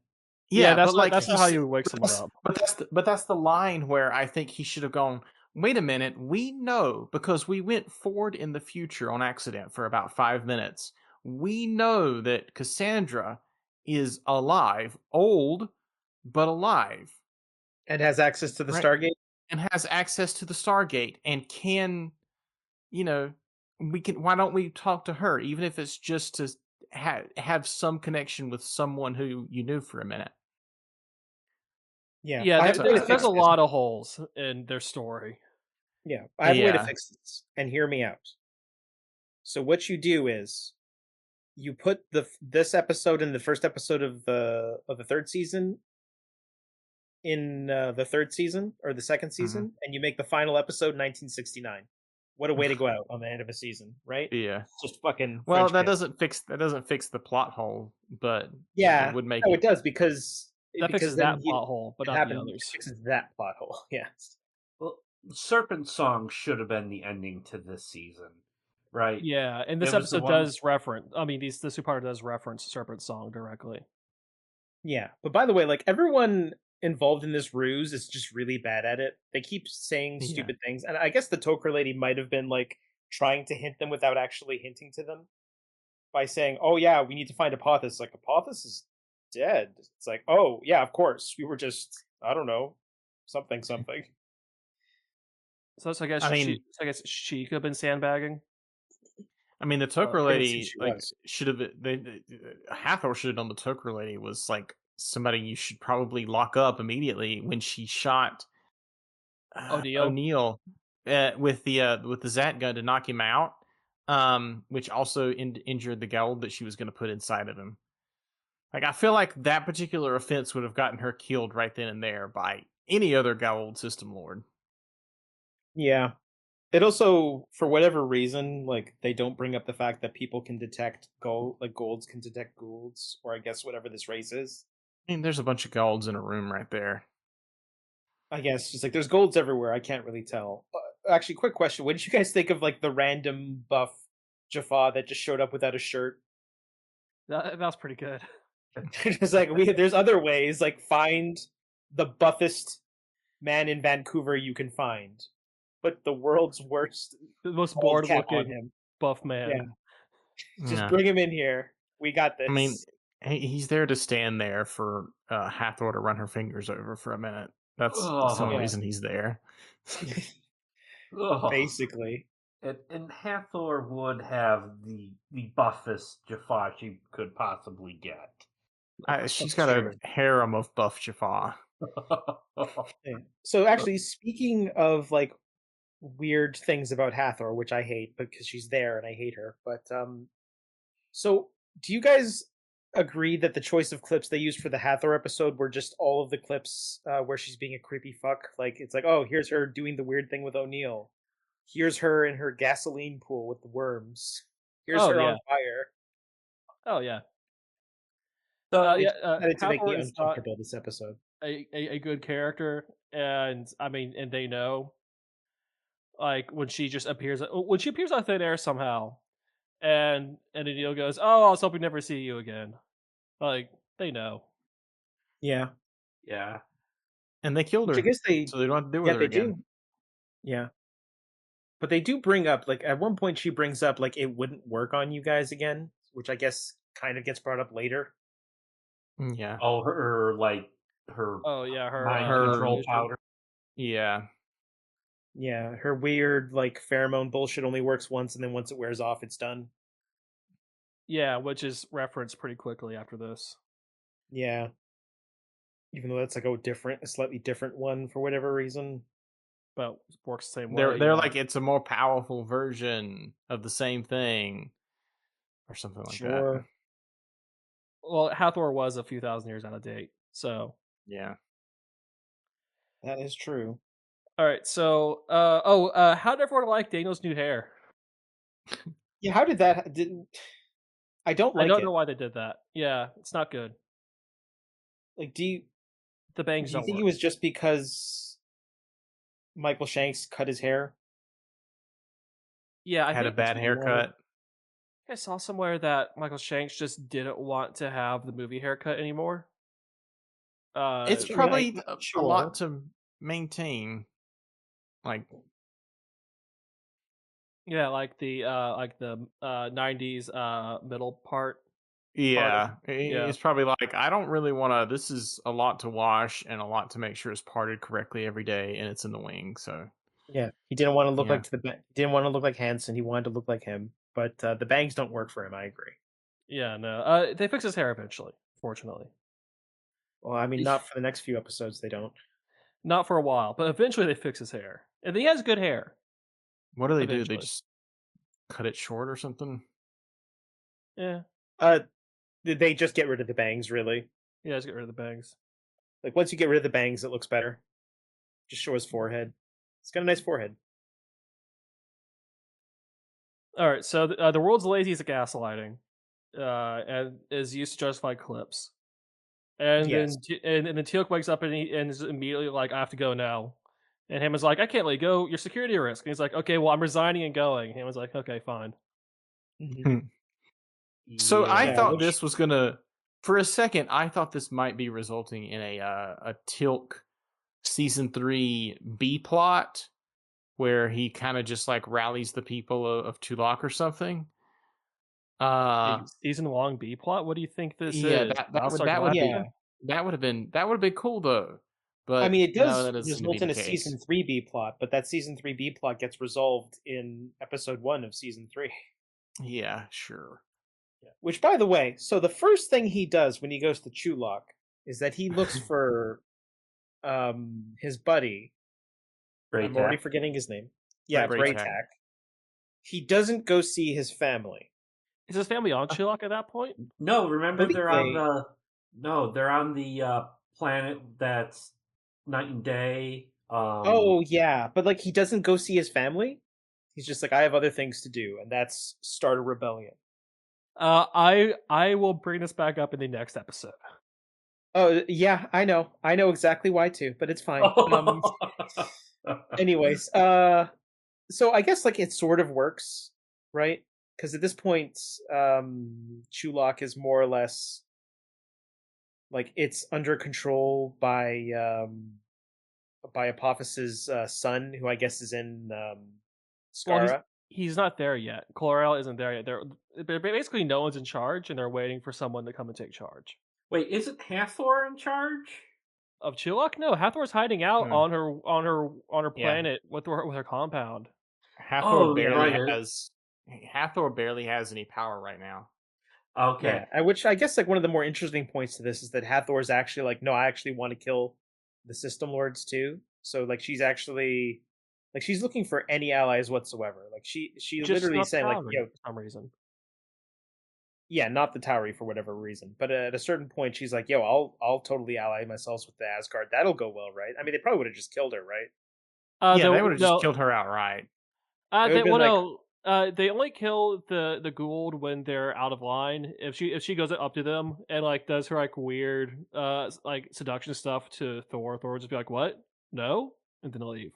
Yeah, but like, that's not how you wake someone up. But that's the line where I think he should have gone, wait a minute, we know, because we went forward in the future on accident for about 5 minutes. We know that Cassandra is alive, old, but alive. And has access to the Right. Stargate. And has access to the Stargate, and can, why don't we talk to her, even if it's just to have some connection with someone who you knew for a minute. Yeah, Yeah, there's a lot of holes in their story. Yeah, I have a way to fix this, and hear me out. So what you do is you put this episode in the first episode of the third season, in the third season or the second season, and you make the final episode 1969. What a way to go out on the end of a season, right? Yeah, just fucking. Well, French that doesn't fix the plot hole, but yeah, it would make it does, because fixes that plot hole, but not the others. Fixes that plot hole. Yes. Well, Serpent Song should have been the ending to this season, right? Yeah, and this episode does reference. I mean, this two-parter does reference Serpent Song directly. Yeah, but by the way, like, everyone involved in this ruse is just really bad at it. They keep saying stupid things, and I guess the Toker lady might have been like trying to hint them without actually hinting to them by saying, "Oh yeah, we need to find Apophis." Like, Apophis is dead. It's like, oh yeah, of course. We were just, I don't know, something. So I guess she could have been sandbagging. I mean, the Toker lady, like, should have. Hathor should have known the Toker lady was like somebody you should probably lock up immediately when she shot O'Neill with the Zat gun to knock him out, which also injured the gold that she was going to put inside of him. Like, I feel like that particular offense would have gotten her killed right then and there by any other gold system lord. Yeah. It also, for whatever reason, like, they don't bring up the fact that people can detect gold, like golds can detect goulds, or I guess whatever this race is. I mean, there's a bunch of golds in a room right there. I guess, just like, there's golds everywhere. I can't really tell. Actually, quick question: what did you guys think of, like, the random buff Jaffa that just showed up without a shirt? That was pretty good. It's like, there's other ways. Like, find the buffest man in Vancouver you can find. But the world's worst, the most bored-looking buff man. Yeah. Just bring him in here. We got this. I mean, he's there to stand there for Hathor to run her fingers over for a minute. That's the only reason he's there. Basically. And Hathor would have the buffest Jaffa she could possibly get. She's got a harem of buff Jaffa. Yeah. So actually, speaking of, like, weird things about Hathor, which I hate because she's there and I hate her, but So, do you guys agree that the choice of clips they used for the Hathor episode were just all of the clips where she's being a creepy fuck? Like, it's like, oh, here's her doing the weird thing with O'Neill. Here's her in her gasoline pool with the worms. Here's Oh her yeah. on fire. Oh yeah. So Yeah. Decided to make me Hathor is not uncomfortable this episode. a good character, and I mean, and they know, like when she appears on thin air somehow, and Neil goes, "Oh, I was hoping to never see you again." Like they know. Yeah. yeah. And they killed Which her, I guess they, so they don't have to do yeah, with her they again. do. Yeah. But they do bring up, like, at one point she brings up, like, it wouldn't work on you guys again, which I guess kind of gets brought up later. Yeah. Oh, her Oh yeah, her mind control illusion. powder. Yeah. Yeah, her weird, like, pheromone bullshit only works once, and then once it wears off, it's done. Yeah, which is referenced pretty quickly after this. Yeah. Even though that's, like, a slightly different one for whatever reason. But works the same They're way. they're yeah. like, it's a more powerful version of the same thing, or something like that. Sure. Well, Hathor was a few thousand years out of date, so Yeah. That is true. all right. So, how did everyone like Daniel's new hair? Yeah, how did that... Didn't... I don't like I don't it. know why they did that. Yeah, it's not good. Like, do you bangs don't think work. it was just because Michael Shanks cut his hair? Yeah, I Had a think bad haircut. I saw somewhere that Michael Shanks just didn't want to have the movie haircut anymore. It's I mean, probably a sure. lot to maintain. Like, Yeah, like the 90s middle part. yeah, Yeah. it's probably like, I don't really want to. This is a lot to wash and a lot to make sure it's parted correctly every day, and it's annoying. So Yeah, he didn't want to look Yeah. didn't want to look like Hanson. He wanted to look like him, but the bangs don't work for him. I agree. Yeah, no. They fix his hair eventually, fortunately. Well, I mean, not for the next few episodes. They don't. Not for a while, but eventually they fix his hair. And he has good hair. what do they do? They Eventually. just cut it short or something? Yeah. They just get rid of the bangs. Really, Yeah, just get rid of the bangs. like once you get rid of the bangs, it looks better. Just show his forehead. He's got a nice forehead. All right, so the world's laziest at gaslighting, and is used to justify clips. And Yes. then and then Teal'c wakes up and is immediately like, "I have to go now." And Hammond's like, "I can't let you go. You're security risk." And he's like, "Okay, well, I'm resigning and going." Hammond's like, "Okay, fine." So I Yeah, thought which- this was gonna, for a second, I thought this might be resulting in a Tilk season 3 B plot where he kind of just like rallies the people of Tulak or something. Season long B plot. What do you think this Yeah, is? that Battlestar would Yeah. that would have been cool though. But I mean, it no, does that doesn't seem to result be in the a case. season 3B plot, but that season 3B plot gets resolved in episode 1 of season 3. Yeah, sure. Which, by the way, so the first thing he does when he goes to Chulok is that he looks for his buddy. I'm already forgetting his name. Yeah, Braytak. Braytak. He doesn't go see his family. Is his family on Chilok at that point? No, remember believe they're they- on the planet that's night and day. Oh yeah, but like he doesn't go see his family. He's just like, I have other things to do, and that's start a rebellion. I will bring this back up in the next episode. Oh yeah, I know exactly why too, but it's fine. Anyways, so I guess like it sort of works, right? Because at this point, Chulok is more or less like it's under control by Apophis's son, who I guess is in Skara. Well, he's not there yet. Chlorel isn't there yet. They're basically no one's in charge, and they're waiting for someone to come and take charge. Wait, isn't Hathor in charge? Of Chilok? No, Hathor's hiding out No. on her Yeah. planet with her compound. Hathor right. Hathor barely has any power right now. Okay. Yeah, which I guess like one of the more interesting points to this is that Hathor's actually like, no, I actually want to kill the System Lords too. So like she's actually like she's looking for any allies whatsoever. Like she Just literally not saying like, Calvin yo, for some reason. Yeah, not the Tauri for whatever reason. But at a certain point, she's like, "Yo, I'll totally ally myself with the Asgard. That'll go well, right?" I mean, they probably would have just killed her, right? Yeah, they would have just no, killed her outright. It would've been like- they only kill the Gould when they're out of line. If she goes up to them and like does her like weird like seduction stuff to Thor would just be like, "What? No," and then leave.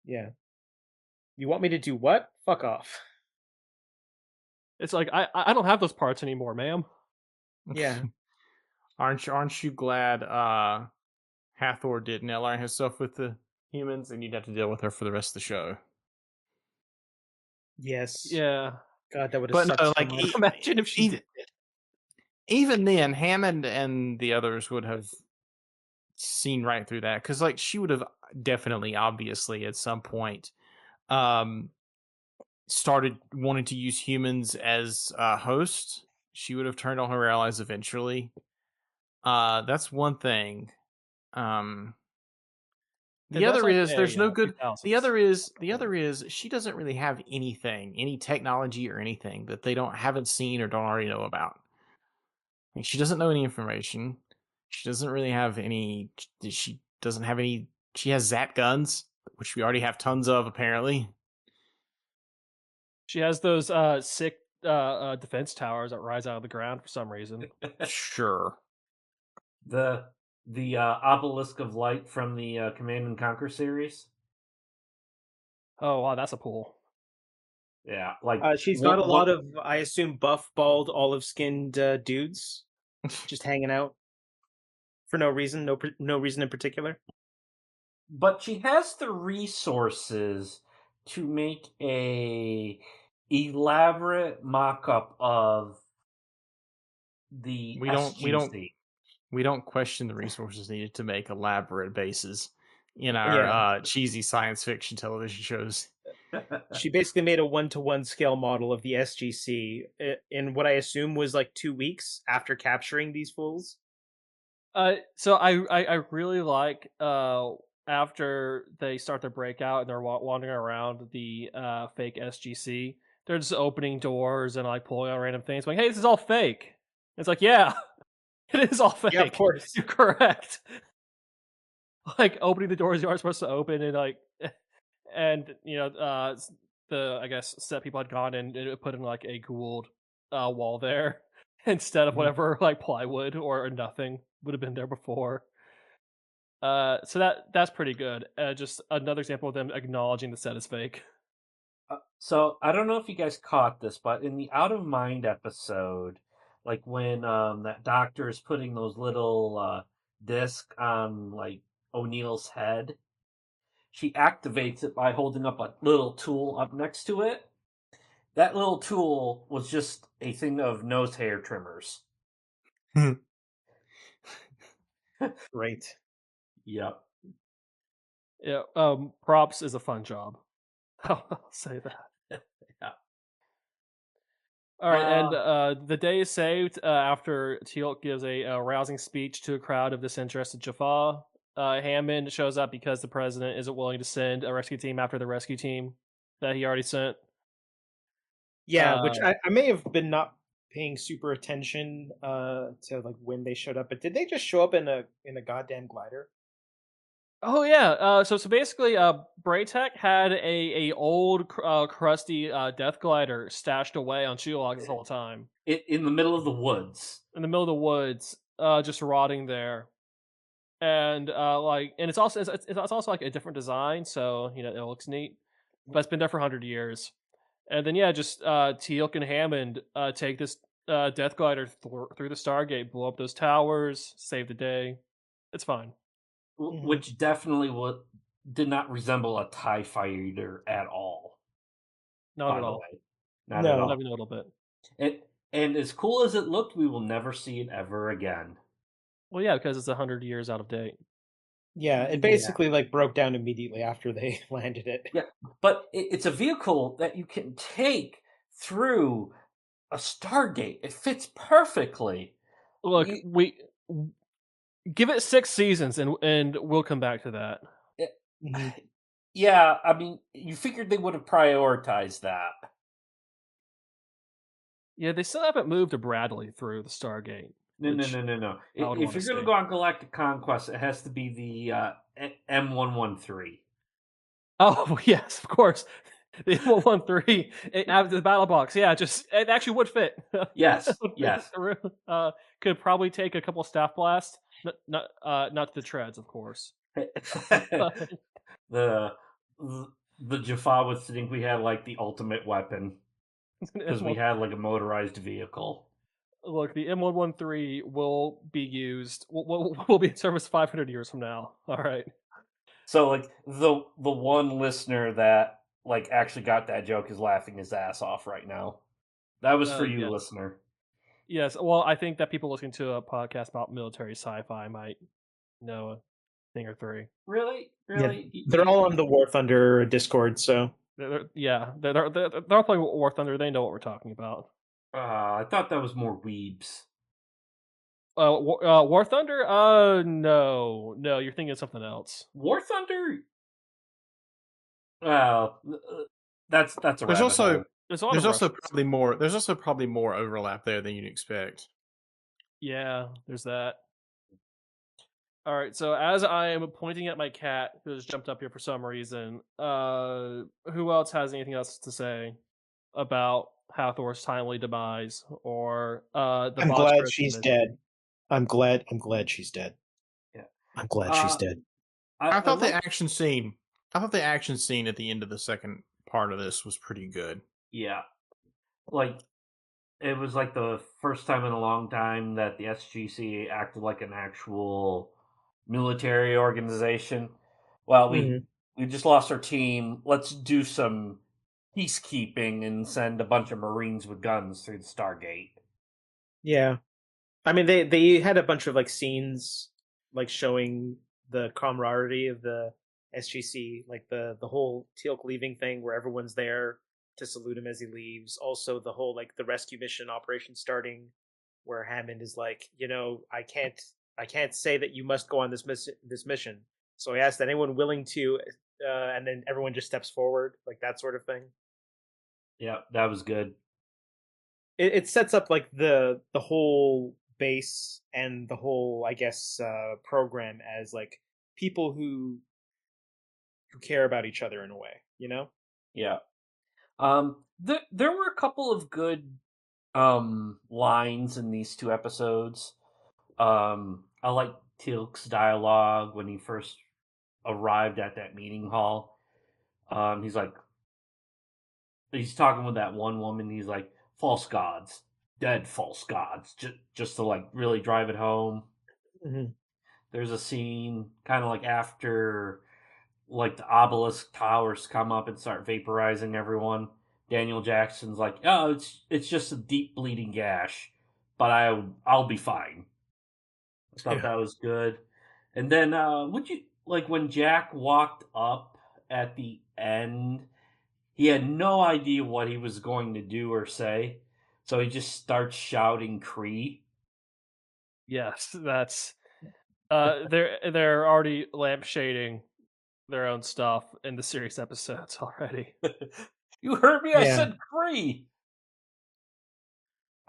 Yeah. You want me to do what? Fuck off. It's like I don't have those parts anymore, ma'am. Yeah. Aren't you glad Hathor didn't ally herself with the humans, and you'd have to deal with her for the rest of the show? Yes. Yeah. God, that would have But sucked. no, So like much. Imagine if she did. even then, Hammond and the others would have seen right through that, because like she would have definitely, obviously, at some point, started wanting to use humans as hosts. She would have turned on her allies eventually. That's one thing. The other is there's no good. The other is she doesn't really have anything, any technology or anything that they haven't seen or don't already know about. Like, she doesn't know any information. She doesn't really have any. She doesn't have any. She has zap guns, which we already have tons of, apparently. She has those sick defense towers that rise out of the ground for some reason. Sure. The obelisk of light from the Command and Conquer series. Oh wow, that's a pull. Yeah, like She's got a lot of, I assume, buff, bald, olive-skinned dudes just hanging out for no reason, no reason in particular. But she has the resources to make a elaborate mock-up of the SGC. We don't question the resources needed to make elaborate bases in our cheesy science fiction television shows. She basically made a 1-to-1 scale model of the SGC in what I assume was like 2 weeks after capturing these fools. So I really like after they start their breakout and they're wandering around the fake SGC, they're just opening doors and like pulling out random things, like, "Hey, this is all fake." It's like, yeah, it is all fake. Yeah, of course. You're correct. Like opening the doors you aren't supposed to open, and like, and the I guess set people had gone and put in like a Gould wall there instead of whatever like plywood or nothing would have been there before. So that's pretty good. Just another example of them acknowledging the set is fake. So I don't know if you guys caught this, but in the Out of Mind episode, like when that doctor is putting those little disc on like O'Neill's head, she activates it by holding up a little tool up next to it. That little tool was just a thing of nose hair trimmers. Great. Yep. Yeah. Props is a fun job. I'll say that. Yeah. All right, and the day is saved after Teal'c gives a rousing speech to a crowd of disinterested Jaffa. Hammond shows up because the president isn't willing to send a rescue team after the rescue team that he already sent. Yeah, which I may have been not paying super attention to like when they showed up, but did they just show up in a goddamn glider? Oh yeah, so basically, Braytech had a old crusty death glider stashed away on Chulog this whole time In the middle of the woods. in the middle of the woods, just rotting there. And and it's also like a different design, so it looks neat. But it's been there for 100 years. And then just Teal'c and Hammond take this death glider through the Stargate, blow up those towers, save the day. It's fine. Which definitely did not resemble a TIE fighter at all. Not at all. Not at all. Not even a little bit. And as cool as it looked, we will never see it ever again. Well, yeah, because it's 100 years out of date. Yeah, it basically like broke down immediately after they landed it. Yeah, but it's a vehicle that you can take through a Stargate. It fits perfectly. Look, we give it 6 seasons, and we'll come back to that. Yeah, I mean, you figured they would have prioritized that. Yeah, they still haven't moved to Bradley through the Stargate. No. I would If wanna you're going to see. go on Galactic Conquest, it has to be the M113. Oh yes, of course. The M113 the battle box. Yeah, just it actually would fit. Yes, Would fit yes. through. Could probably take a couple staff blasts. Not the treads, of course. the the Jaffa would think we had like the ultimate weapon because we had like a motorized vehicle. Look, the M113 will be used. Will be in service 500 years from now. All right. So like the one listener that like actually got that joke is laughing his ass off right now. That was for you, Yeah. listener. Yes. Well, I think that people listening to a podcast about military sci-fi might know a thing or three. Really? Really? Yeah, they're all on the War Thunder Discord, so They're all playing War Thunder. They know what we're talking about. I thought that was more weebs. War Thunder? No, you're thinking of something else. War Thunder? Well, that's a There's rabbit also hole. There's also probably more. There's also probably more overlap there than you'd expect. Yeah, there's that. All right, so as I am pointing at my cat who has jumped up here for some reason, who else has anything else to say about Hathor's timely demise or the I'm boss glad person she's mission? dead. I'm glad she's dead. Yeah. I'm glad she's dead. I thought the like- action scene. I thought the action scene at the end of the second part of this was pretty good. Yeah. Like, it was like the first time in a long time that the SGC acted like an actual military organization. Well, we just lost our team. Let's do some peacekeeping and send a bunch of Marines with guns through the Stargate. Yeah. I mean they had a bunch of like scenes like showing the camaraderie of the SGC, like the whole Teal'c leaving thing where everyone's there to salute him as he leaves. Also the whole like the rescue mission operation starting where Hammond is like, I can't say that you must go on this mission. So I asked anyone willing to and then everyone just steps forward, like that sort of thing. Yeah, that was good. It sets up like the whole base and the whole, I guess, program as like people who care about each other in a way, Yeah. There were a couple of good lines in these two episodes. I like Teal'c's dialogue when he first arrived at that meeting hall. He's talking with that one woman. He's like, false gods, dead false gods, just to like really drive it home. Mm-hmm. There's a scene kind of like after like the obelisk towers come up and start vaporizing everyone. Daniel Jackson's like, oh, it's just a deep bleeding gash, but I'll be fine. I thought that was good. And then would you like when Jack walked up at the end? He had no idea what he was going to do or say, so he just starts shouting Cree. Yes, that's they're already lampshading their own stuff in the series episodes already. You heard me? I Yeah. said Cree.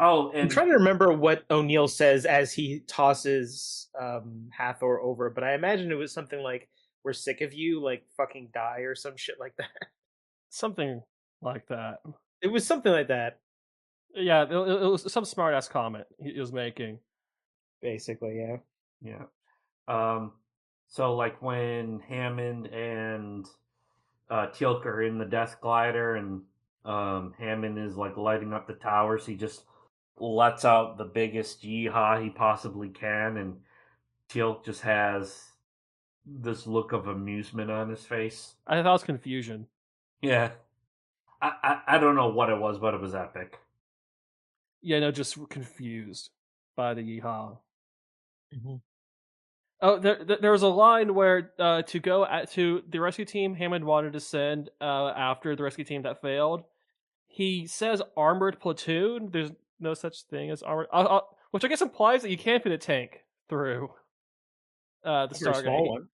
Oh, I'm and trying to remember what O'Neill says as he tosses Hathor over, but I imagine it was something like, "We're sick of you, like fucking die" or some shit like that. Something like that. It was something like that, Yeah, it was some smart ass comment he was making. basically. Yeah. yeah. So like when Hammond and Teal'c are in the Death Glider, and Hammond is like lighting up the towers, he just lets out the biggest yeehaw he possibly can, and Teal'c just has this look of amusement on his face. I thought it was confusion. Yeah. I don't know what it was, but it was epic. Yeah, no, just confused by the yeehaw. Mm-hmm. Oh, there was a line where to go to the rescue team Hammond wanted to send after the rescue team that failed. He says armored platoon. There's no such thing as armored, which I guess implies that you can't fit a tank through the You're a small Stargate. one.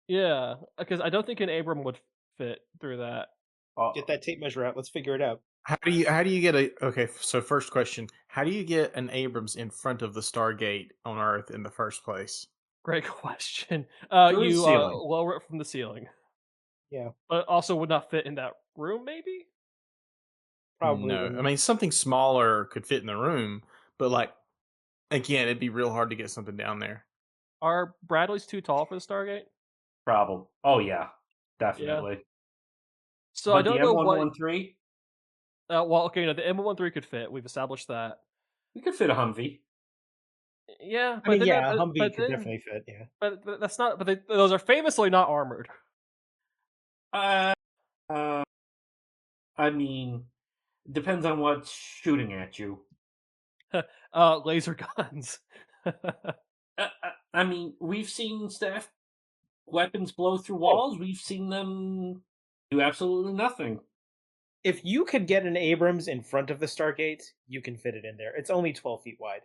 Yeah, because I don't think an Abram would fit through that. Get that tape measure out. Let's figure it out. How do you get a okay? So first question: how do you get an Abrams in front of the Stargate on Earth in the first place? Great question. Through the You ceiling. lower it from the ceiling, Yeah, but also would not fit in that room. Maybe. probably No, I wouldn't. mean something smaller could fit in the room, but like again, it'd be real hard to get something down there. Are Bradley's too tall for the Stargate? Problem. Oh yeah, Yeah. definitely. So I But the don't know what. M113, Well, okay, no, the M13 could fit. We've established that. we could fit a Humvee. Yeah, I but mean, then yeah, a that, Humvee could definitely fit. Yeah. that's not. But those are famously not armored. Uh, uh, I mean, depends on what's shooting at you. Laser guns. I mean, we've seen staff weapons blow through walls. We've seen them do absolutely nothing. If you could get an Abrams in front of the Stargate, you can fit it in there. It's only 12 feet wide.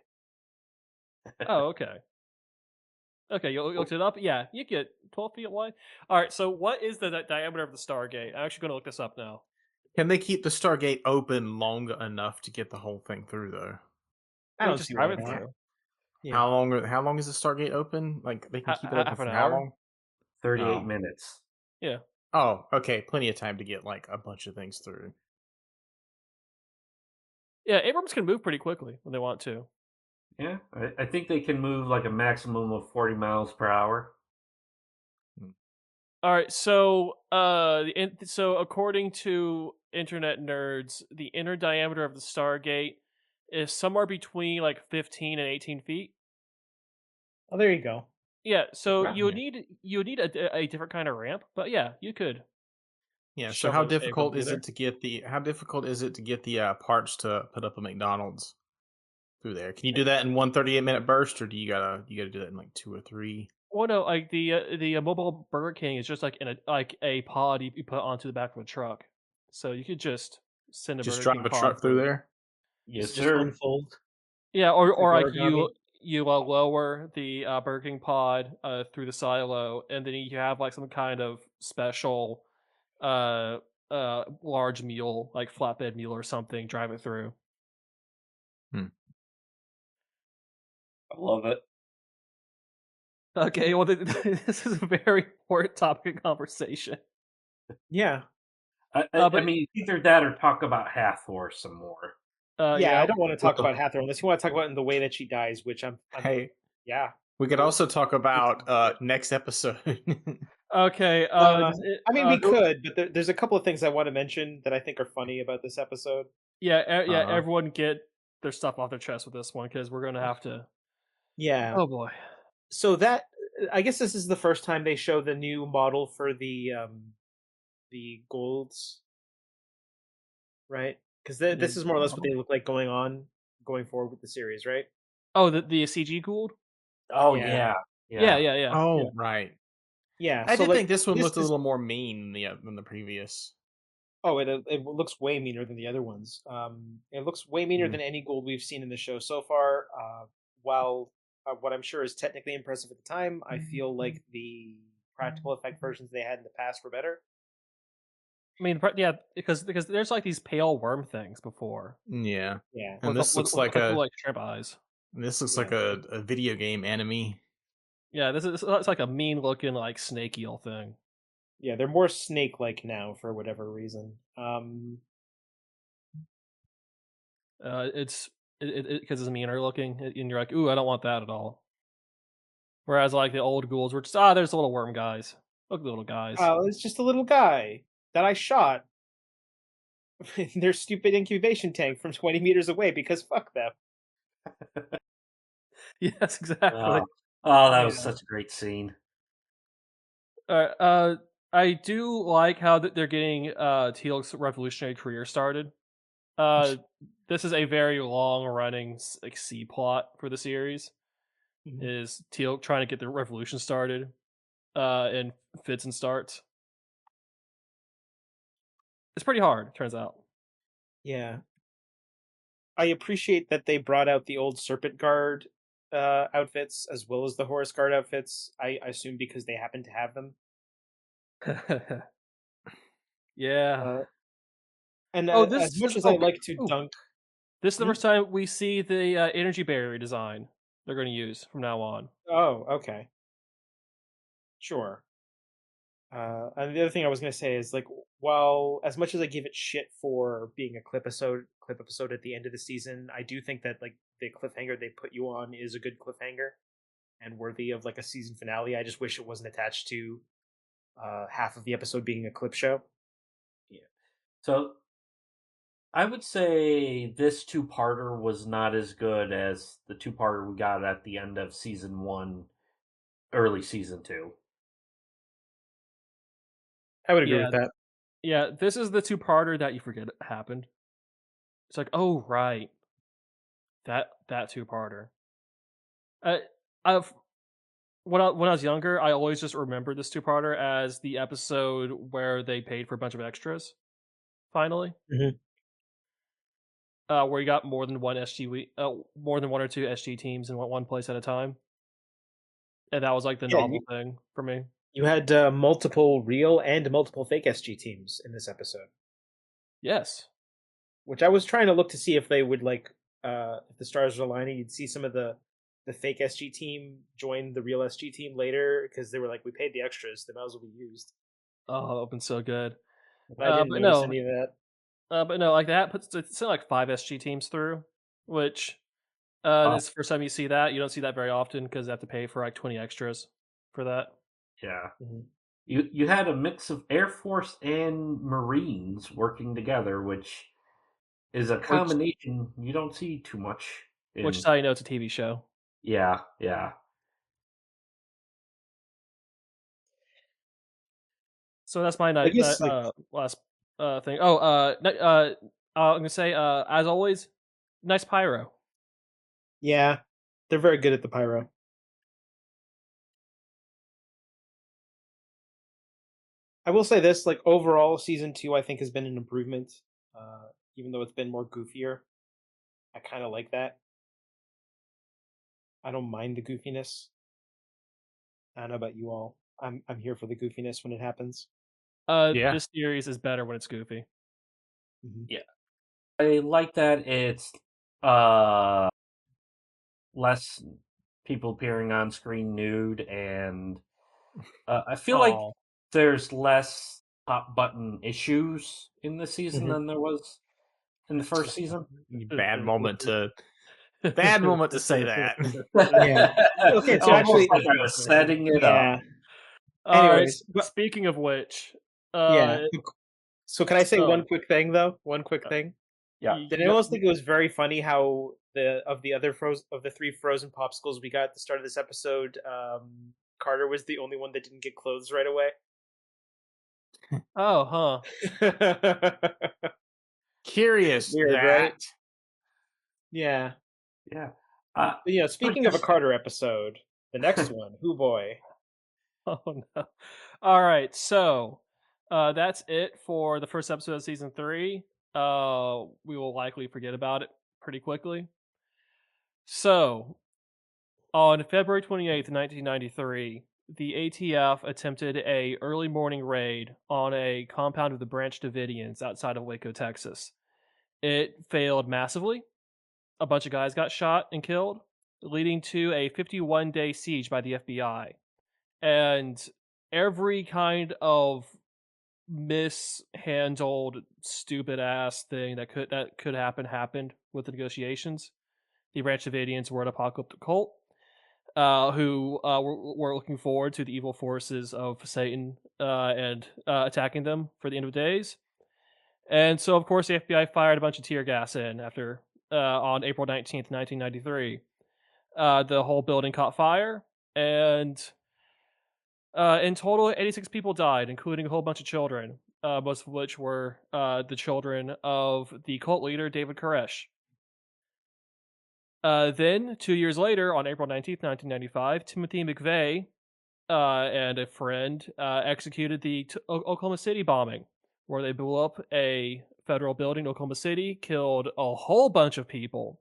Oh, okay. Okay, you looked it up. Yeah, you get 12 feet wide. All right. So, what is the diameter of the Stargate? I'm actually going to look this up now. Can they keep the Stargate open long enough to get the whole thing through though? I We don't just see drive why it not. through. Yeah. How long is the Stargate open? Like they can keep it open Half an for how hour. long? 38 Oh. minutes. Yeah. Oh, okay, plenty of time to get like a bunch of things through. Yeah, Abrams can move pretty quickly when they want to. Yeah, I think they can move like a maximum of 40 miles per hour. All right. So, so according to internet nerds, the inner diameter of the Stargate is somewhere between like 15 and 18 feet. Oh, there you go. Yeah. So Wow. you would need a different kind of ramp, but yeah, you could. Yeah. So Shove how an Abrams difficult through is there. it to get the parts to put up a McDonald's through there? Can you do that in 138-minute burst, or do you gotta do that in like 2 or 3? Well, no, like the mobile Burger King is just like in a pod you put onto the back of a truck, so you could just send a Just Burger drive King a pod truck through through. there? Yes, Just sir. unfold. Yeah, It's like or like origami. you lower the Burger King pod through the silo, and then you have like some kind of special uh large mule, like flatbed mule or something, drive it through. I love it. Okay, well this is a very important topic of conversation. Yeah. But I mean, either that or talk about Hathor some more. Yeah, I don't want to talk Well, about Hathor unless you want to talk about it in the way that she dies, which I'm hey, yeah. we could Cool. also talk about next episode. okay, I mean, we could, but there's a couple of things I want to mention that I think are funny about this episode. yeah, yeah. Uh, Everyone get their stuff off their chest with this one because we're gonna have to. Yeah. Oh boy. So that I guess this is the first time they show the new model for the golds, right? Because this is more or less what they look like going forward with the series, right? Oh, the CG Gould. Oh, Yeah. yeah. Yeah, Yeah. yeah, yeah. oh, right. Yeah. I So did like think this one this looked a is little more mean than the previous. oh it looks way meaner than the other ones. It looks way meaner Mm. than any gold we've seen in the show so far. While what I'm sure is technically impressive at the time, I feel like the practical effect versions they had in the past were better. I mean, yeah, because there's like these pale worm things before Yeah, Yeah. and this looks like like shrimp eyes. Yeah. a video game enemy. Yeah, it's like a mean looking like snake eel thing. Yeah, they're more snake-like now for whatever reason. It's because it's meaner looking, and you're like, ooh, I don't want that at all. Whereas like the old ghouls were just there's the little worm guys. Look at the little guys. Oh, it's just a little guy that I shot in their stupid incubation tank from 20 meters away because fuck them. Yes, exactly. Oh, that was Yeah. such a great scene. I do like how they're getting Teal'c's revolutionary career started. This is a very long running like C plot for the series. Mhm. Is Teal'c trying to get the revolution started in fits and starts. It's pretty hard, turns out. Yeah. I appreciate that they brought out the old Serpent Guard outfits as well as the Horus Guard outfits. I assume because they happen to have them. Yeah. Uh, And Oh, as much as I like to dunk, this is the Hmm? first time we see the energy barrier design they're going to use from now on. oh, okay, sure. And the other thing I was gonna say is like, while as much as I give it shit for being a clip episode at the end of the season, I do think that like the cliffhanger they put you on is a good cliffhanger and worthy of like a season finale. I just wish it wasn't attached to half of the episode being a clip show. So I would say this two-parter was not as good as the two-parter we got at the end of season 1, early season 2. I would agree Yeah, with that. yeah. This is the two-parter that you forget happened. It's like, oh right, that two-parter. I've when I was younger, I always just remembered this two-parter as the episode where they paid for a bunch of extras. Finally, Mhm. where you got more than one more than one or two SG teams in one place at a time, and that was like the Yeah, novel thing for me. you had multiple real and multiple fake SG teams in this episode, Yes. which I was trying to look to see if they would like if the stars were aligning, you'd see some of the fake SG team join the real SG team later because they were like, we paid the extras, they might as well be used. Oh, that would've been so good. But I didn't But notice no, any of that. but no, like that puts it's still like 5 SG teams through, which it's the first time you see that. You don't see that very often because they have to pay for like 20 extras for that. Yeah. Mhm. You had a mix of Air Force and Marines working together, which is a combination you don't see too much Which in. is how you know it's a TV show. Yeah, yeah. So that's my I guess like last thing. Oh, I'm gonna say as always, nice pyro. yeah, they're very good at the pyro. I will say this, like overall, season 2 I think has been an improvement, even though it's been more goofier. I kind of like that. I don't mind the goofiness. I don't know about you all. I'm here for the goofiness when it happens. Yeah. This series is better when it's goofy. Mhm. Yeah. I like that it's uh less people appearing on screen nude, and I feel like Oh, there's less hot button issues in this season Mhm. than there was in the first season. Bad moment to bad moment to say that. Yeah. Okay, so Almost actually, like I was setting it up. yeah. all right. Anyways, but Speaking of which, yeah. So can I say one so quick thing though? One quick thing. Yeah. Did anyone else think it was very funny how the three frozen popsicles we got at the start of this episode, Carter was the only one that didn't get clothes right away? oh, huh. Curious Weird, that. right? Yeah. Yeah. But, speaking of a Carter episode, the next one, hoo boy. Oh no. All right, so that's it for the first episode of season 3. We will likely forget about it pretty quickly. So, on February 28th, 1993, the ATF attempted a early morning raid on a compound of the Branch Davidians outside of Waco, Texas. It failed massively. A bunch of guys got shot and killed, leading to a 51-day siege by the FBI. And every kind of mishandled, stupid ass thing that could happen happened with the negotiations. The Branch Davidians were an apocalyptic cult who were looking forward to the evil forces of Satan and attacking them for the end of days. And so, of course, the FBI fired a bunch of tear gas in after on April 19th, 1993. The whole building caught fire, and in total, 86 people died, including a whole bunch of children, most of which were the children of the cult leader, David Koresh. Then, 2 years later, on April 19th, 1995, Timothy McVeigh and a friend executed the Oklahoma City bombing, where they blew up a federal building in Oklahoma City, killed a whole bunch of people,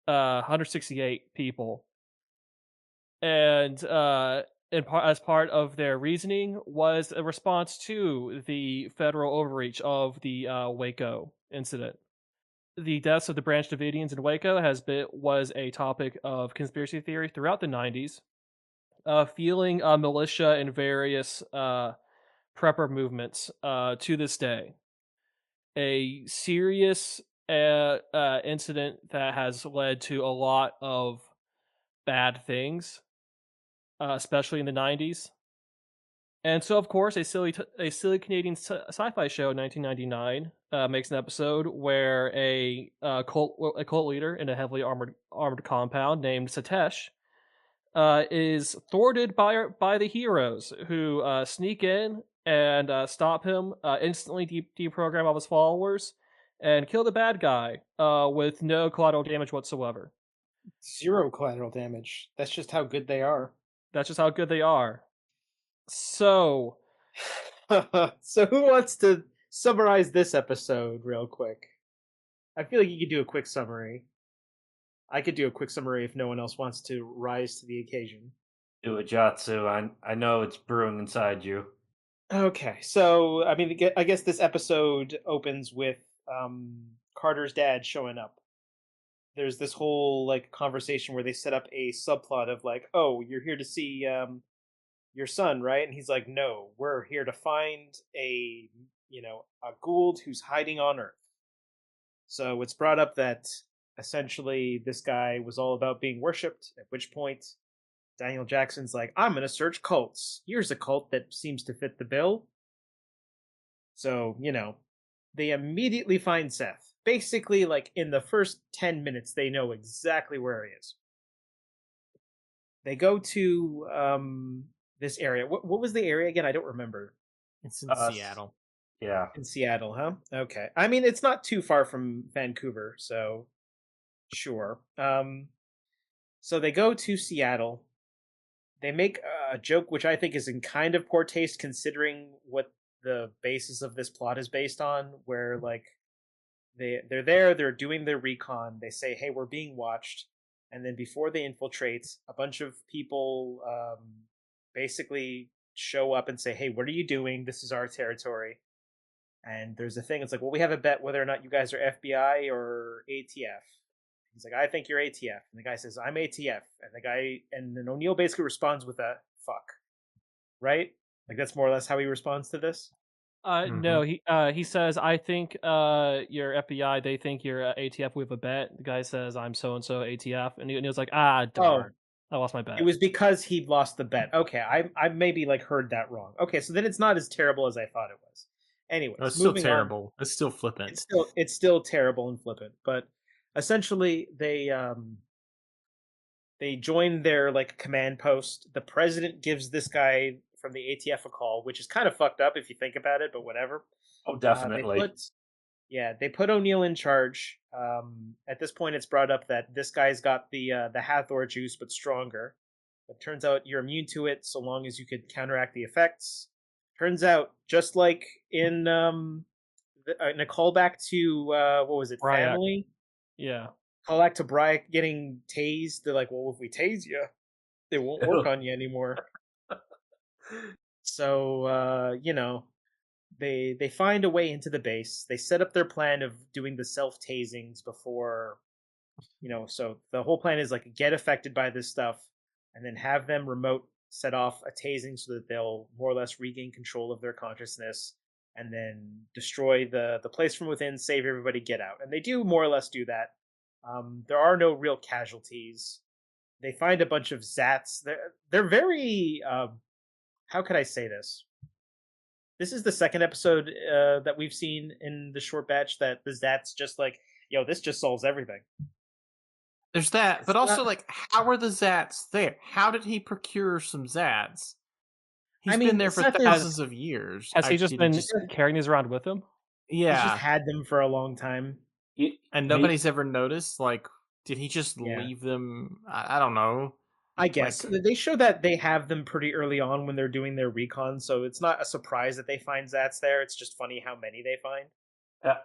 168 people. And as part of their reasoning, was a response to the federal overreach of the Waco incident. The deaths of the Branch Davidians in Waco was a topic of conspiracy theory throughout the 90s, fueling militia and various prepper movements to this day. A serious incident that has led to a lot of bad things, especially in the 90s. And so, of course, a silly Canadian sci-fi show in 1999 makes an episode where a cult leader in a heavily armored compound named Satesh is thwarted by the heroes who sneak in and stop him, instantly deprogram all his followers, and kill the bad guy with no collateral damage whatsoever. 0 collateral damage. That's just how good they are. That's just how good they are. So, so who wants to summarize this episode real quick? I feel like you could do a quick summary. I could do a quick summary if no one else wants to rise to the occasion. Do it, Jatsu. I know it's brewing inside you. Okay, so I mean, I guess this episode opens with Carter's dad showing up. There's this whole like conversation where they set up a subplot of like, oh, you're here to see your son, right? And he's like, no, we're here to find a Gould who's hiding on Earth. So it's brought up that essentially this guy was all about being worshipped, at which point Daniel Jackson's like, I'm going to search cults. Here's a cult that seems to fit the bill. So, they immediately find Seth. Basically, like in the first 10 minutes, they know exactly where he is. They go to this area. What was the area again? I don't remember. It's in Seattle. Yeah. In Seattle, huh? Okay. I mean, it's not too far from Vancouver, so sure. So they go to Seattle. They make a joke, which I think is in kind of poor taste, considering what the basis of this plot is based on, where like they're there, they're doing their recon. They say, "Hey, we're being watched," and then before they infiltrate, a bunch of people basically show up and say, "Hey, what are you doing? This is our territory." And there's a thing. It's like, well, we have a bet whether or not you guys are FBI or ATF. He's like, I think you're ATF. And the guy says, I'm ATF. And then O'Neill basically responds with a fuck. Right? Like, that's more or less how he responds to this. No, he says, I think you're FBI. They think you're ATF. We have a bet. The guy says, I'm so and so ATF. And he was like, darn. I lost my bet. It was because he'd lost the bet. Okay, I maybe like heard that wrong. Okay, so then it's not as terrible as I thought it was. Anyways, it's still terrible. It's still flippant. It's still terrible and flippant. But essentially, they join their like command post. The president gives this guy from the ATF a call, which is kind of fucked up if you think about it, but whatever. Oh, definitely. They put O'Neill in charge. At this point, it's brought up that this guy's got the Hathor juice, but stronger. It turns out you're immune to it so long as you could counteract the effects. Turns out, just like in a callback to what was it, Bryac. Family? Yeah. Callback to Bryac getting tased. They're like, well, if we tase you, it won't work on you anymore. So they find a way into the base. They set up their plan of doing the self-tasings before, so the whole plan is like get affected by this stuff and then have them remote set off a tasing so that they'll more or less regain control of their consciousness and then destroy the place from within, save everybody, get out. And they do more or less do that. There are no real casualties. They find a bunch of Zats. They're very, how could I say this? This is the second episode that we've seen in the short batch that the Zats just like, yo, this just solves everything. There's that, but also like, how are the Zats there? How did he procure some Zats? He's been there for thousands of years. Has he just been carrying these around with him? Yeah, he's just had them for a long time, and nobody's ever noticed. Like, did he just leave them? I don't know. I guess they show that they have them pretty early on when they're doing their recon, so it's not a surprise that they find Zats there. It's just funny how many they find.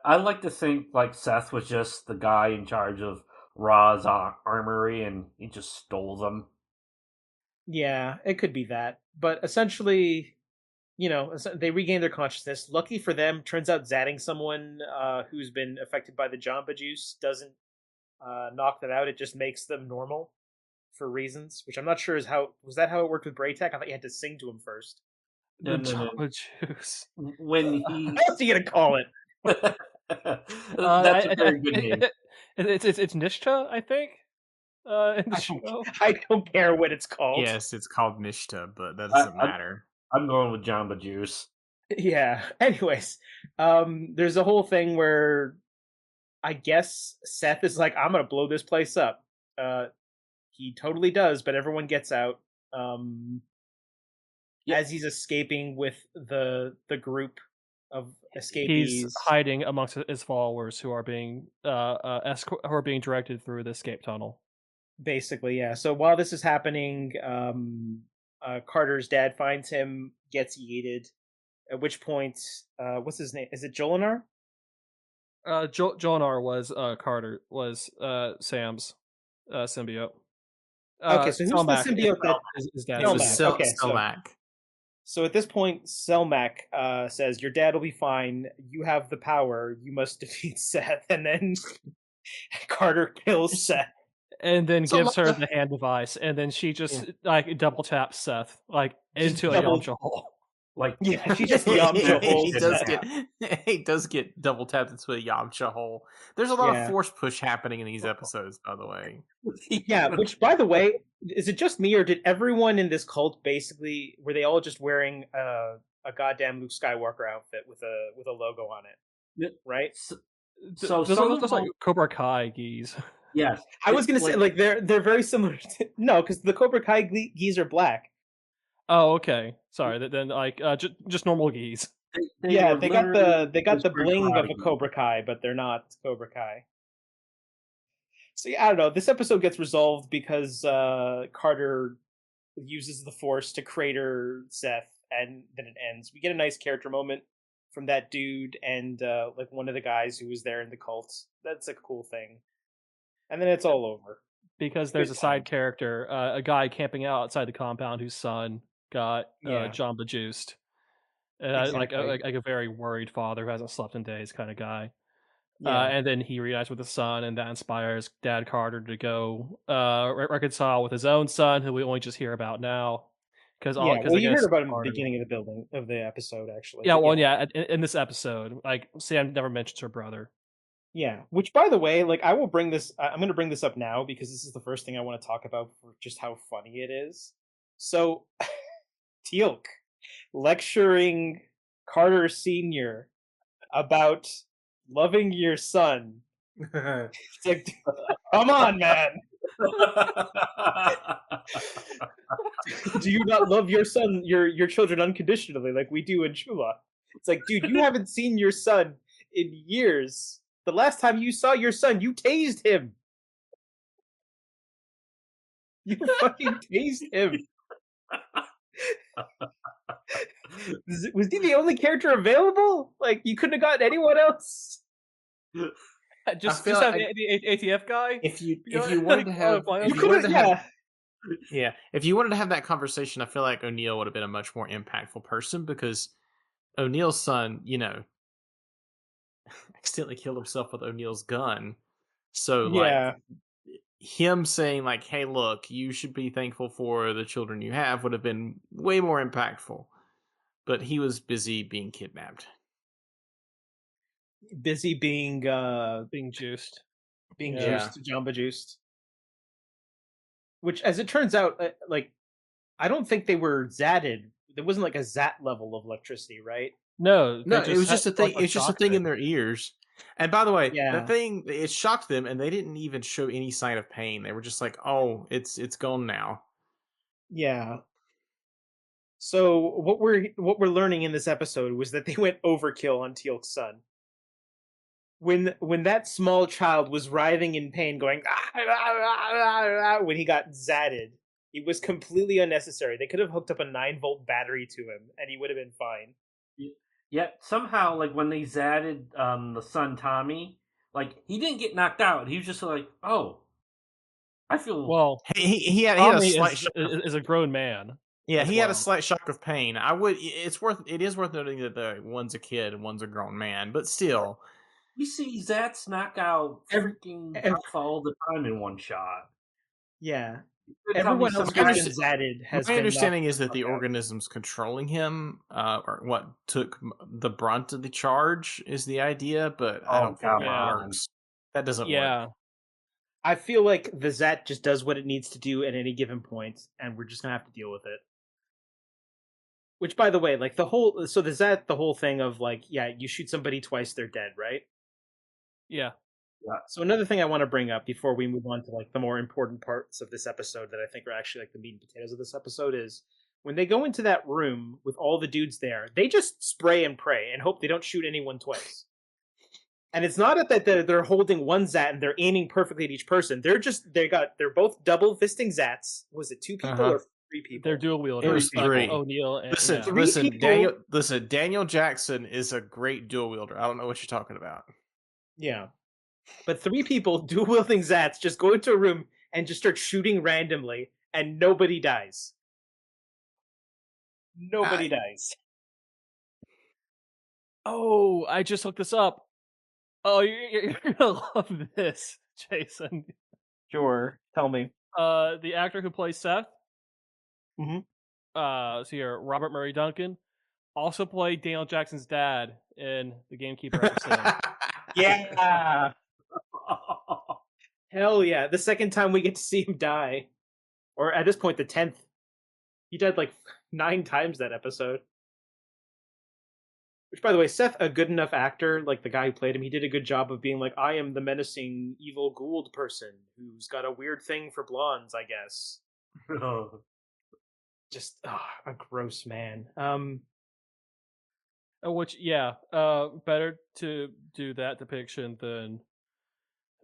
I like to think like Seth was just the guy in charge of Ra's armory, and he just stole them. Yeah, it could be that. But essentially, they regain their consciousness. Lucky for them, turns out zatting someone who's been affected by the Jamba Juice doesn't knock them out. It just makes them normal for reasons, which I'm not sure is how was that how it worked with Braytech. I thought you had to sing to him first. The No. Jamba Juice. When he, What else are you gonna call it? that's a very good name. It's Nishta, I think. In the show. I don't care what it's called. Yes, it's called Nishta, but that doesn't matter. I'm going with Jamba Juice. Yeah. Anyways, there's a whole thing where I guess Seth is like, I'm gonna blow this place up. He totally does, but everyone gets out. As he's escaping with the group of escapees. He's hiding amongst his followers who are being who are being directed through the escape tunnel. Basically, yeah. So while this is happening, Carter's dad finds him, gets yeeted. At which point, what's his name? Is it Jolinar? Jolinar was Sam's symbiote. Okay, so who's Selmac the symbiote that his dad? It was Selmac, okay, Selmac. So at this point, Selmac says, "Your dad will be fine. You have the power. You must defeat Seth." And then Carter kills Seth. And then gives her the hand device, and then she just like double taps Seth like into a Yamcha hole. Like, yeah, she just Yamcha holes. He does get double tapped into a Yamcha hole. There's a lot of force push happening in these episodes, by the way. Yeah, which, by the way, is it just me or did everyone in this cult basically were they all just wearing a goddamn Luke Skywalker outfit with a logo on it? Right. So those like Cobra Kai geese. Yes, I was gonna say like they're very similar. No, because the Cobra Kai geese are black. Oh, okay. Sorry. Then like just normal geese. They got the bling of a Cobra Kai, but they're not Cobra Kai. So yeah, I don't know. This episode gets resolved because Carter uses the Force to crater Seth, and then it ends. We get a nice character moment from that dude and like one of the guys who was there in the cult. That's a cool thing. And then it's all over. Because there's a side character, a guy camping out outside the compound whose son got Jamba juiced. Like a very worried father who hasn't slept in days kind of guy. And then he reunites with his son, and that inspires Dad Carter to go reconcile with his own son, who we only just hear about now. Because you heard about him at the beginning of the episode, actually. Yeah, in this episode, like Sam never mentions her brother. Yeah, which, by the way, like I will bring this. I'm going to bring this up now because this is the first thing I want to talk about for just how funny it is. So, Teal'c lecturing Carter Sr. about loving your son. It's like, come on, man. Do you not love your son, your children unconditionally like we do in Chula? It's like, dude, you haven't seen your son in years. The last time you saw your son, you tased him. You fucking tased him. Was he the only character available? Like, you couldn't have gotten anyone else? Just have the ATF guy. If you wanted to have, if you wanted to have that conversation, I feel like O'Neill would have been a much more impactful person because O'Neill's son, accidentally killed himself with O'Neill's gun. So like him saying like, "Hey, look, you should be thankful for the children you have," would have been way more impactful. But he was busy being kidnapped. Busy being juiced. Juiced, Jamba juiced. Which, as it turns out, like I don't think they were zatted. There wasn't like a zat level of electricity, right? No, it was just a thing. It's just a thing in their ears. And by the way, Yeah. that thing, it shocked them, and they didn't even show any sign of pain. They were just like, "Oh, it's gone now." Yeah. So what we're learning in this episode was that they went overkill on Teal'c's son. When that small child was writhing in pain, going when he got zatted, it was completely unnecessary. They could have hooked up a 9-volt battery to him, and he would have been fine. Yeah, somehow, like when they zatted the son Tommy, like he didn't get knocked out. He was just like, "Oh, I feel Well, He had a Tommy slight is, shock. is a grown man. Yeah, as he had a well. slight shock of pain. It is worth noting that one's a kid and one's a grown man, but still. we see Zats knock out freaking Alpha all the time in one shot. Yeah. You're gonna tell me Everyone else some who's guy- been zatted has My been understanding knocked is that the fuck out. organisms controlling him, or what took the brunt of the charge, is the idea. But I Oh, don't think come that on. works. That doesn't work. Yeah. I feel like the Zat just does what it needs to do at any given point, and we're just gonna have to deal with it. Which, by the way, like the whole thing of like, yeah, you shoot somebody twice, they're dead, right? Yeah. So another thing I want to bring up before we move on to like the more important parts of this episode that I think are actually like the meat and potatoes of this episode is when they go into that room with all the dudes there, they just spray and pray and hope they don't shoot anyone twice. And it's not that they're holding one Zat and they're aiming perfectly at each person. They're both double fisting Zats. Was it 2 people Uh-huh. or 3 people? They're dual wielders. It was 3. O'Neill and Listen, yeah. Three listen, people- Daniel Jackson is a great dual wielder. I don't know what you're talking about. Yeah. But 3 people dual wielding Zats just go into a room and just start shooting randomly, and nobody dies. Nobody dies. Oh, I just looked this up. Oh, you're gonna love this, Jason. Sure. Tell me. The actor who plays Seth. Mhm. So here, Robert Murray Duncan also played Daniel Jackson's dad in the Gamekeeper episode. Yeah. Hell yeah. The second time we get to see him die. Or at this point, the 10th. He died like 9 times that episode. Which, by the way, Seth, a good enough actor, like the guy who played him, he did a good job of being like, I am the menacing, evil Gould person who's got a weird thing for blondes, I guess. Just a gross man. Which, yeah, better to do that depiction than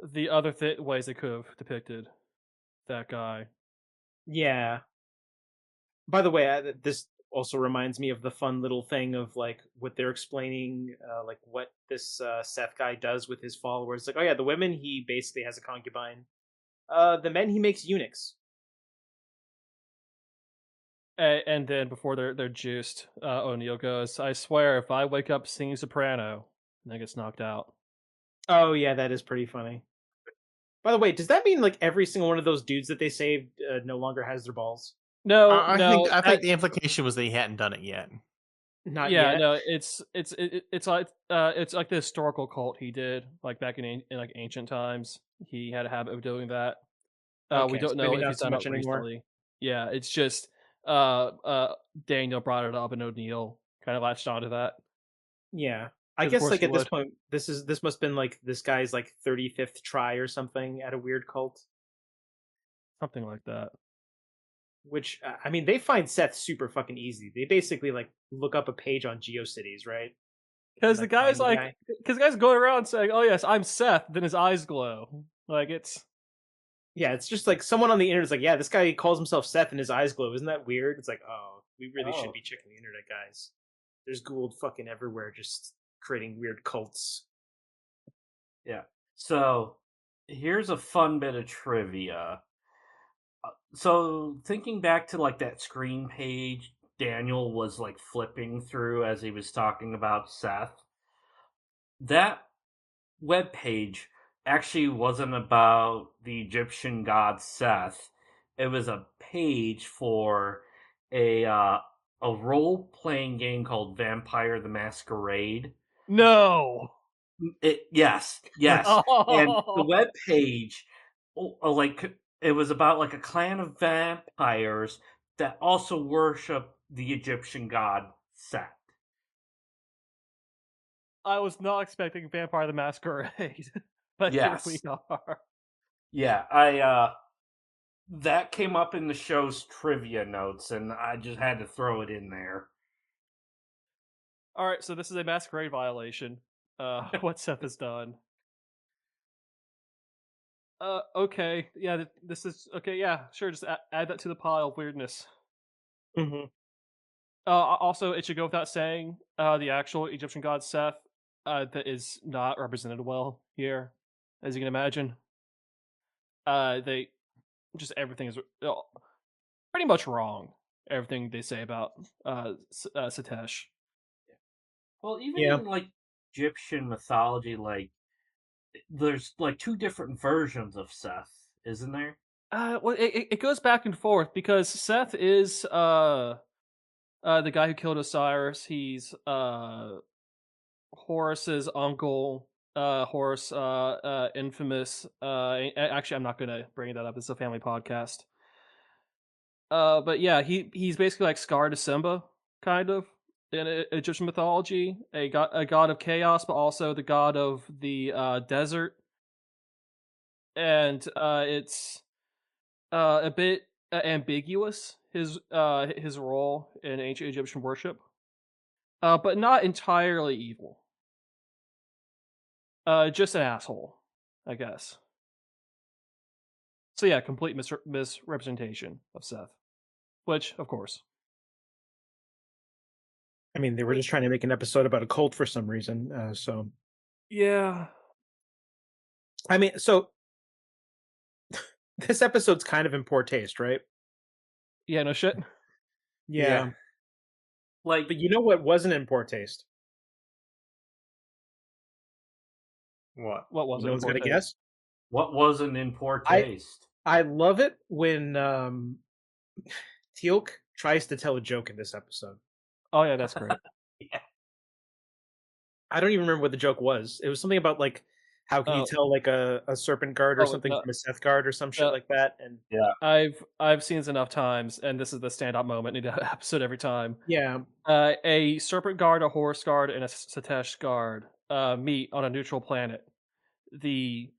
the other ways they could have depicted that guy. Yeah. By the way, this also reminds me of the fun little thing of like what they're explaining, like what this Seth guy does with his followers. Like, oh yeah, the women he basically has a concubine. The men he makes eunuchs. And then before they're juiced, O'Neill goes, I swear, if I wake up singing soprano, and then gets knocked out. Oh yeah, that is pretty funny. By the way, does that mean like every single one of those dudes that they saved no longer has their balls? No, I no. think the implication was that he hadn't done it yet. Not Yeah, yet. no. It's like the historical cult he did like back in like ancient times. He had a habit of doing that. We Okay, don't so know maybe if not he's so done much it anymore. recently. Yeah, it's just Daniel brought it up and O'Neill kind of latched onto that. Yeah. I 'Cause of guess course like he at this would. point this must have been like this guy's like 35th try or something at a weird cult. Something like that. Which I mean, they find Seth super fucking easy. They basically like look up a page on GeoCities, right? Because the Like, guy's find the like, because the guy's going around saying, "Oh yes, I'm Seth." Then his eyes glow. Like it's Yeah, it's just like someone on the internet's like, yeah, this guy calls himself Seth and his eyes glow. Isn't that weird? It's like, oh, we really should Oh. be checking the internet, guys. There's Gould fucking everywhere, just creating weird cults. Yeah. So here's a fun bit of trivia. So thinking back to like that screen page Daniel was like flipping through as he was talking about Seth, that web page actually wasn't about the Egyptian god Seth. It was a page for a role playing game called Vampire the Masquerade. no. Yes. Oh. And the web page, like, it was about like a clan of vampires that also worship the Egyptian god Set. I was not expecting Vampire the Masquerade, but Yes. here we are. Yeah, that came up in the show's trivia notes, and I just had to throw it in there. All right, so this is a masquerade violation. What Seth has done. Okay, yeah, this is okay. Yeah, sure. Just add that to the pile of weirdness. Mm-hmm. Also, it should go without saying, the actual Egyptian god Seth, that is not represented well here, as you can imagine. They just everything is pretty much wrong. Everything they say about Satesh. Well, even Yeah. in like Egyptian mythology, like there's like two different versions of Seth, isn't there? Well, it goes back and forth because Seth is the guy who killed Osiris. He's Horus's uncle. Horus, infamous. Actually, I'm not gonna bring that up. It's a family podcast. But yeah, he's basically like Scar to Simba, kind of in Egyptian mythology. A god of chaos, but also the god of the desert. And it's a bit ambiguous his role in ancient Egyptian worship, but not entirely evil. Just an asshole, I guess. So yeah, complete misrepresentation of Seth, which of course. I mean, they were just trying to make an episode about a cult for some reason. So Yeah. I mean, so this episode's kind of in poor taste, right? Yeah, no shit. Yeah. Like, But you know what wasn't in poor taste? What? What was No it? one's gonna guess. what wasn't in poor I- taste? I love it when Teal'c tries to tell a joke in this episode. Oh yeah, that's great. I don't even remember what the joke was. It was something about like how can you Oh. tell like a serpent guard or Oh, something no. from a Seth guard or some shit No. like that. And I've seen this enough times, and this is the standout moment in the episode every time. yeah, A serpent guard, a horse guard, and a Satesh guard meet on a neutral planet. The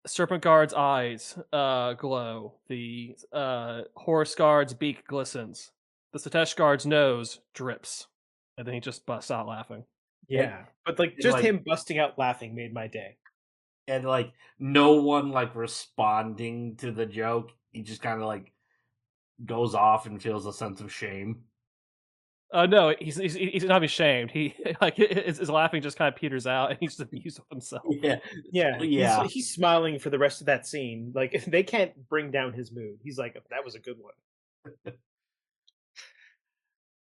serpent guard's eyes glow. The horse guard's beak glistens. The Satesh guard's nose drips, and then he just busts out laughing. yeah. But like and, just like- him busting out laughing made my day. And like no one like responding to the joke. He just kind of like goes off and feels a sense of shame. No, he's not ashamed. He like his laughing just kind of peters out, and he's just amused with himself. Yeah, Yeah, yeah. He's smiling for the rest of that scene. Like they can't bring down his mood. He's like, that was a good one.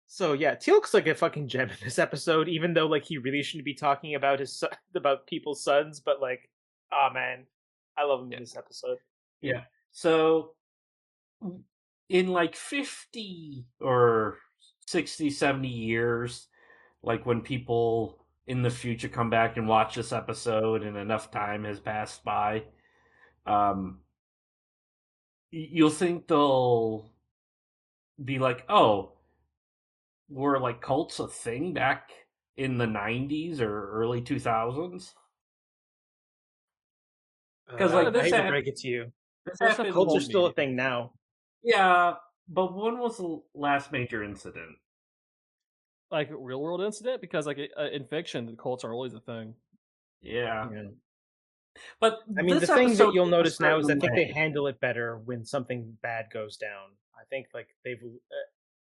So yeah, Teal'c's like a fucking gem in this episode, even though like he really shouldn't be talking about his son, about people's sons. But like, oh man, I love him in this episode. Yeah. So in like 50 or 60, 70 years, like when people in the future come back and watch this episode and enough time has passed by, you'll think they'll be like, oh, were like cults a thing back in the 90s or early 2000s? Because like I this hate to hap- break it to you, this There's happened. cults are one still a minute. thing now. Yeah, but when was the last major incident? Like real world incident, because like in fiction, the cults are always a thing. Yeah, Yeah. but I mean, this the thing that episode you'll took a notice now is I certain think they way. handle it better when something bad goes down. I think like they've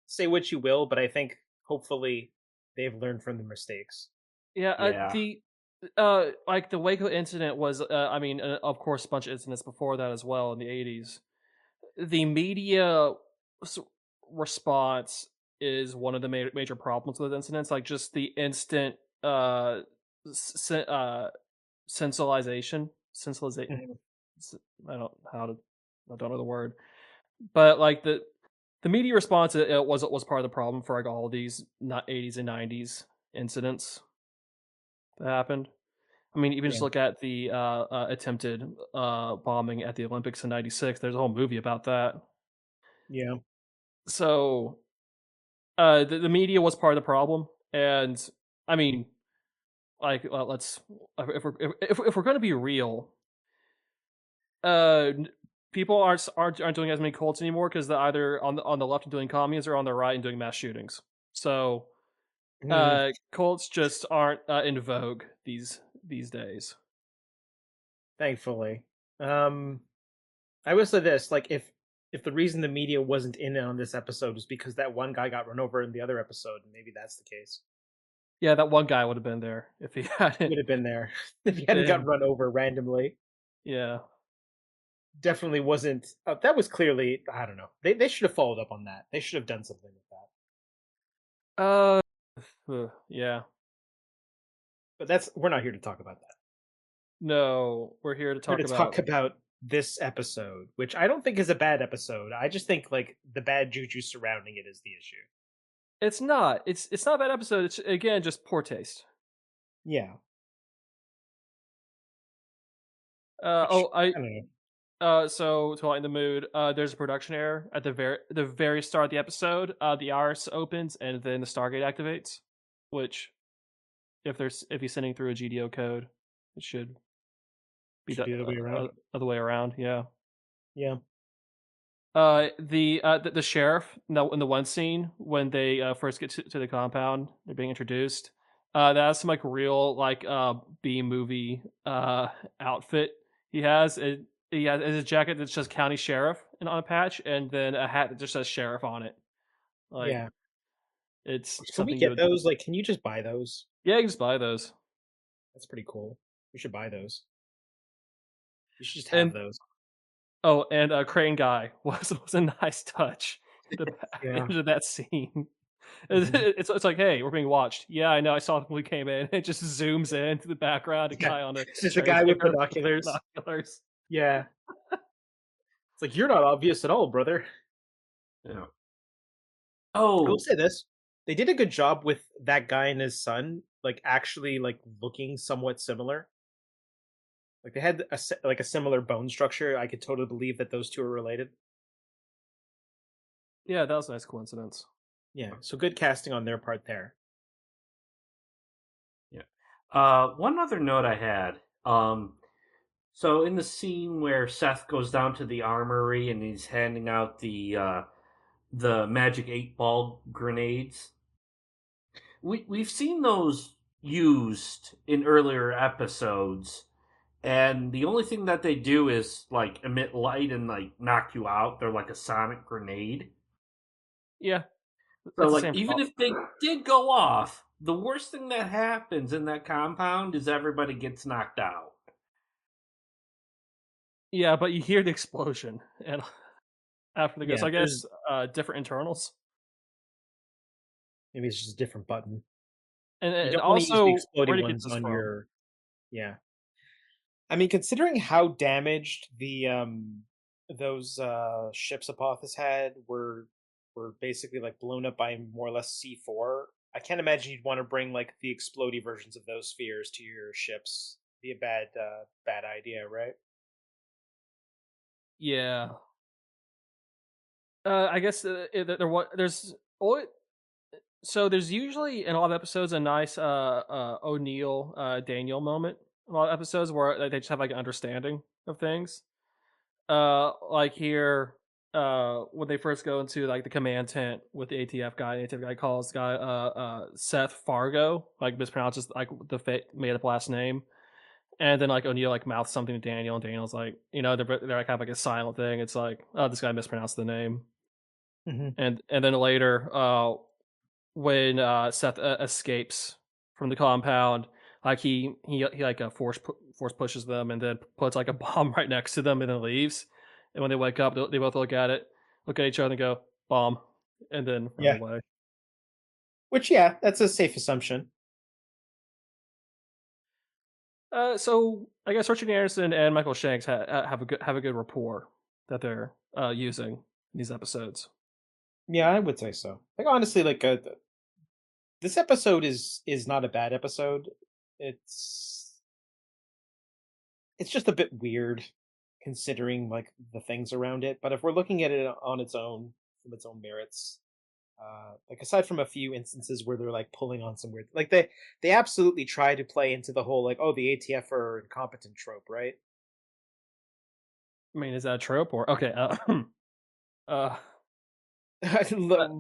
say what you will, but I think hopefully they've learned from the mistakes. Yeah, Yeah. the like the Waco incident was, I mean, of course, a bunch of incidents before that as well in the 80s. The media response is one of the major problems with incidents, like just the instant sensualization. Mhm. I don't know the word, but like the media response it was part of the problem for like all of these not 80s and 90s incidents that happened. I mean, even just Yeah. look at the attempted bombing at the Olympics in '96. There's a whole movie about that. Yeah. So the media was part of the problem, and I mean, like let's if we're going to be real, people aren't doing as many cults anymore because they're either on the left and doing communes or on the right and doing mass shootings. So cults just aren't in vogue these days. Thankfully. I will say this, like if the reason the media wasn't in on this episode was because that one guy got run over in the other episode, maybe that's the case. Yeah, that one guy would have been there if he He hadn't. would have been there if he hadn't got Been- run over randomly. Yeah. definitely wasn't. That was clearly, I don't know. They should have followed up on that. They should have done something with that. Yeah. But we're not here to talk about that. No, we're here to We're talk here to talk about this episode, which I don't think is a bad episode. I just think like the bad juju surrounding it is the issue. It's not. It's not a bad episode. It's again just poor taste. Yeah. I don't know. So to lighten the mood, there's a production error at the very start of the episode. The iris opens and then the Stargate activates, which if he's sending through a GDO code, it should be Should the be the other way around. other way around. Yeah. Yeah. The sheriff in the one scene when they first get to the compound, they're being introduced. That's some like real like B movie outfit he has. He has his jacket that's just county sheriff and on a patch, and then a hat that just says sheriff on it. Like Yeah. it's Can we something get those? Like, can you just buy those? Yeah, you can just buy those. That's pretty cool. We should buy those. You should just have those. Oh, and Crane Guy was a nice touch into that scene. It's like, hey, we're being watched. Yeah, I know. I saw it when we came in. It just zooms in to the background. A guy on It's just a guy with binoculars. Yeah. It's like, you're not obvious at all, brother. Yeah. Oh, I will say this: they did a good job with that guy and his son, like actually like looking somewhat similar. Like they had a similar bone structure. I could totally believe that those two are related. Yeah, that was a nice coincidence. Yeah, so good casting on their part there. Yeah. One other note I had. So in the scene where Seth goes down to the armory and he's handing out the magic 8-ball grenades, we've seen those used in earlier episodes, and the only thing that they do is like emit light and like knock you out. They're like a sonic grenade. Yeah. So like even if they did go off, the worst thing that happens in that compound is everybody gets knocked out. Yeah, but you hear the explosion and after the go. So I guess different internals. Maybe it's just a different button. And also use the exploding ones on your. Yeah. I mean, considering how damaged those ships Apophis had were basically like blown up by more or less C4. I can't imagine you'd want to bring like the explodey versions of those spheres to your ships. Be a bad idea, right? Yeah. I guess there's so there's usually in a lot of episodes a nice O'Neill Daniel moment. A lot of episodes where they just have like an understanding of things. Like here, when they first go into like the command tent with the ATF guy, calls the guy Seth Fargo, like mispronounces like the made up last name. And then like O'Neill like mouths something to Daniel, and Daniel's like, they're like kind of like a silent thing. It's like, oh, this guy mispronounced the name. Mm-hmm. And then later, when Seth escapes from the compound, like he like force pushes them, and then puts like a bomb right next to them, and then leaves. And when they wake up, they both look at each other, and go bomb, and then run away. Which that's a safe assumption. So I guess Richard Anderson and Michael Shanks have a good rapport that they're using in these episodes. Yeah, I would say so. Like honestly, like this episode is not a bad episode. It's just a bit weird considering like the things around it. But if we're looking at it on its own, from its own merits, like aside from a few instances where they're like pulling on some weird, like they absolutely try to play into the whole like, oh, the ATF are incompetent trope, right? I mean, is that a trope or okay?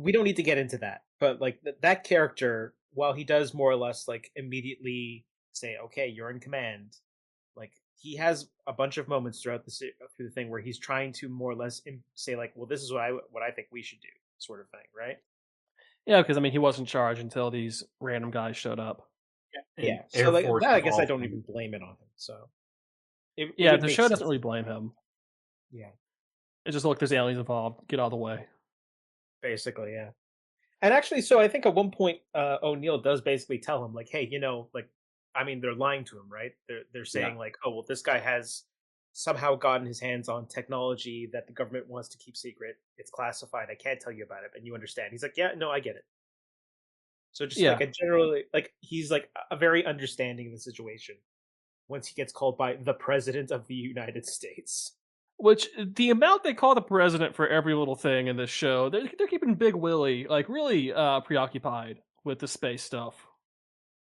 We don't need to get into that, but like that character, while he does more or less like immediately say, okay, you're in command, like he has a bunch of moments through the thing where he's trying to more or less say like, well, this is what I think we should do, sort of thing, right? Yeah, because I mean, he was in charge until these random guys showed up. Yeah. So like that, I guess I don't even blame it on him. So the show doesn't really blame him. Yeah. It's just, look, there's aliens involved. Get out of the way. Basically, yeah. And actually, so I think at one point, O'Neill does basically tell him, like, hey, like, I mean, they're lying to him, right? They're saying, like, oh, well, this guy has somehow gotten his hands on technology that the government wants to keep secret. It's classified. I can't tell you about it, and you understand. He's like, yeah, no, I get it. So just like Yeah. a generally, like, he's like a very understanding of the situation once he gets called by the president of the United States. Which, the amount they call the president for every little thing in this show, they're keeping Big Willie, like, really preoccupied with the space stuff.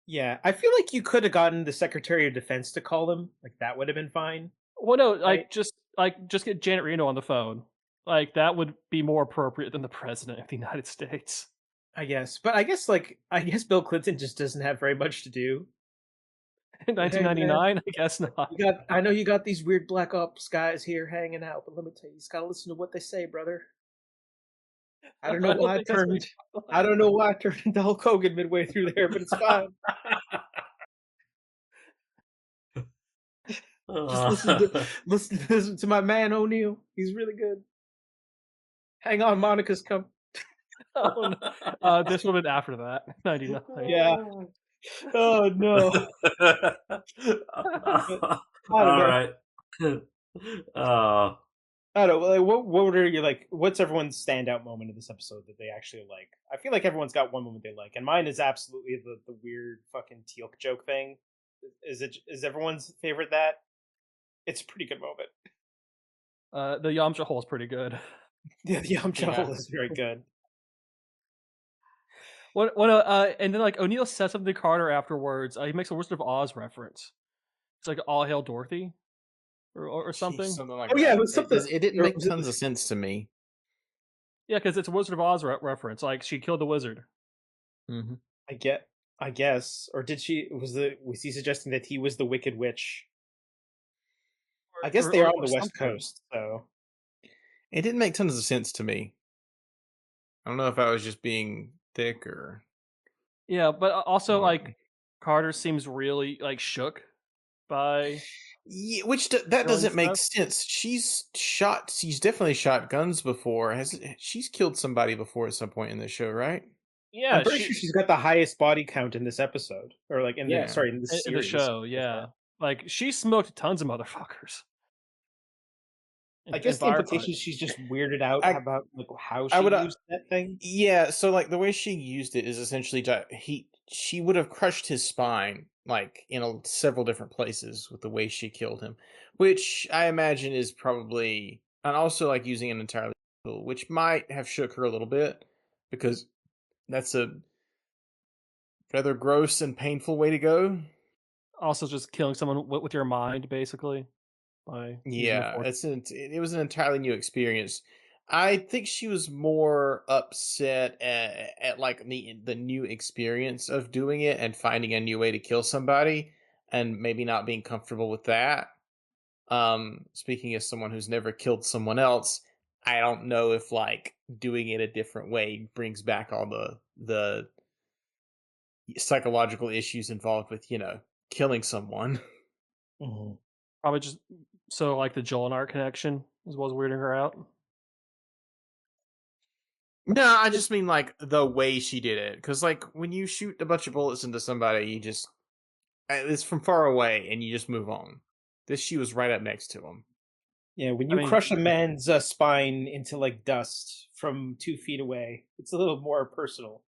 Yeah, I feel like you could have gotten the Secretary of Defense to call him. Like, that would have been fine. Well, no, like, Right. just get Janet Reno on the phone. Like, that would be more appropriate than the president of the United States. I guess. But I guess Bill Clinton just doesn't have very much to do. In Hey, man, 1999, I guess not. I know you got these weird black ops guys here hanging out, but let me tell you, you just gotta listen to what they say, brother. I don't know why I don't know why I turned into Hulk Hogan midway through there, but it's fine. Just listen to my man O'Neill. He's really good. Hang on, Monica's come. Oh, no. This would have been after that, 99. Yeah. Oh no. All right. I don't know. Like, what are you like? What's everyone's standout moment of this episode that they actually like? I feel like everyone's got one moment they like, and mine is absolutely the weird fucking Teal'c joke thing. Is everyone's favorite that? It's a pretty good moment. The Yamcha hole is pretty good. Yeah, the Yamcha hole is very good. And then, like, O'Neill says something to Carter afterwards. He makes a Wizard of Oz reference. It's like "All Hail Dorothy," or something. Jeez, something like Oh that. yeah, it was something. It didn't make tons of sense to me. Yeah, because it's a Wizard of Oz reference. Like, she killed the wizard. Mm-hmm. I guess, or did she? Was he suggesting that he was the Wicked Witch? I guess they are on the West Coast, so it didn't make tons of sense to me. I don't know if I was just being thick or. Yeah, but also, like, Carter seems really, like, shook by. Yeah, which that doesn't make sense. She's definitely shot guns before. She's killed somebody before at some point in the show, right? Yeah, I'm pretty sure she's got the highest body count in this episode, or like in the in the show. Yeah, like, she smoked tons of motherfuckers. I guess the implication is she's just weirded out about like how she used that thing. Yeah, so like the way she used it is essentially she would have crushed his spine like in several different places with the way she killed him, which I imagine is probably, and also like using an entirely tool, which might have shook her a little bit because that's a rather gross and painful way to go. Also, just killing someone with your mind, basically. Yeah, it was an entirely new experience. I think she was more upset at like the new experience of doing it and finding a new way to kill somebody, and maybe not being comfortable with that. Speaking as someone who's never killed someone else, I don't know if like doing it a different way brings back all the psychological issues involved with killing someone. Mm-hmm. Probably just so like the Jolinar connection as well as weirding her out. No, I just mean like the way she did it, because like when you shoot a bunch of bullets into somebody, you just it's from far away and you just move on. She was right up next to him. Yeah, when you crush a man's spine into like dust from 2 feet away, it's a little more personal.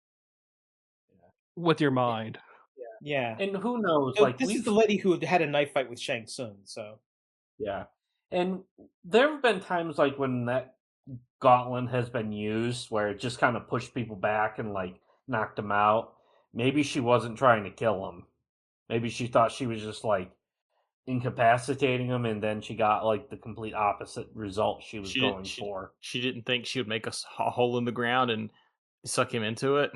With your mind. Yeah. And who knows? So this is the lady who had a knife fight with Shang Tsung, so. Yeah. And there have been times like when that gauntlet has been used where it just kind of pushed people back and like knocked them out. Maybe she wasn't trying to kill them. Maybe she thought she was just like incapacitating him, and then she got like the complete opposite result she was going for. She didn't think she would make a hole in the ground and suck him into it.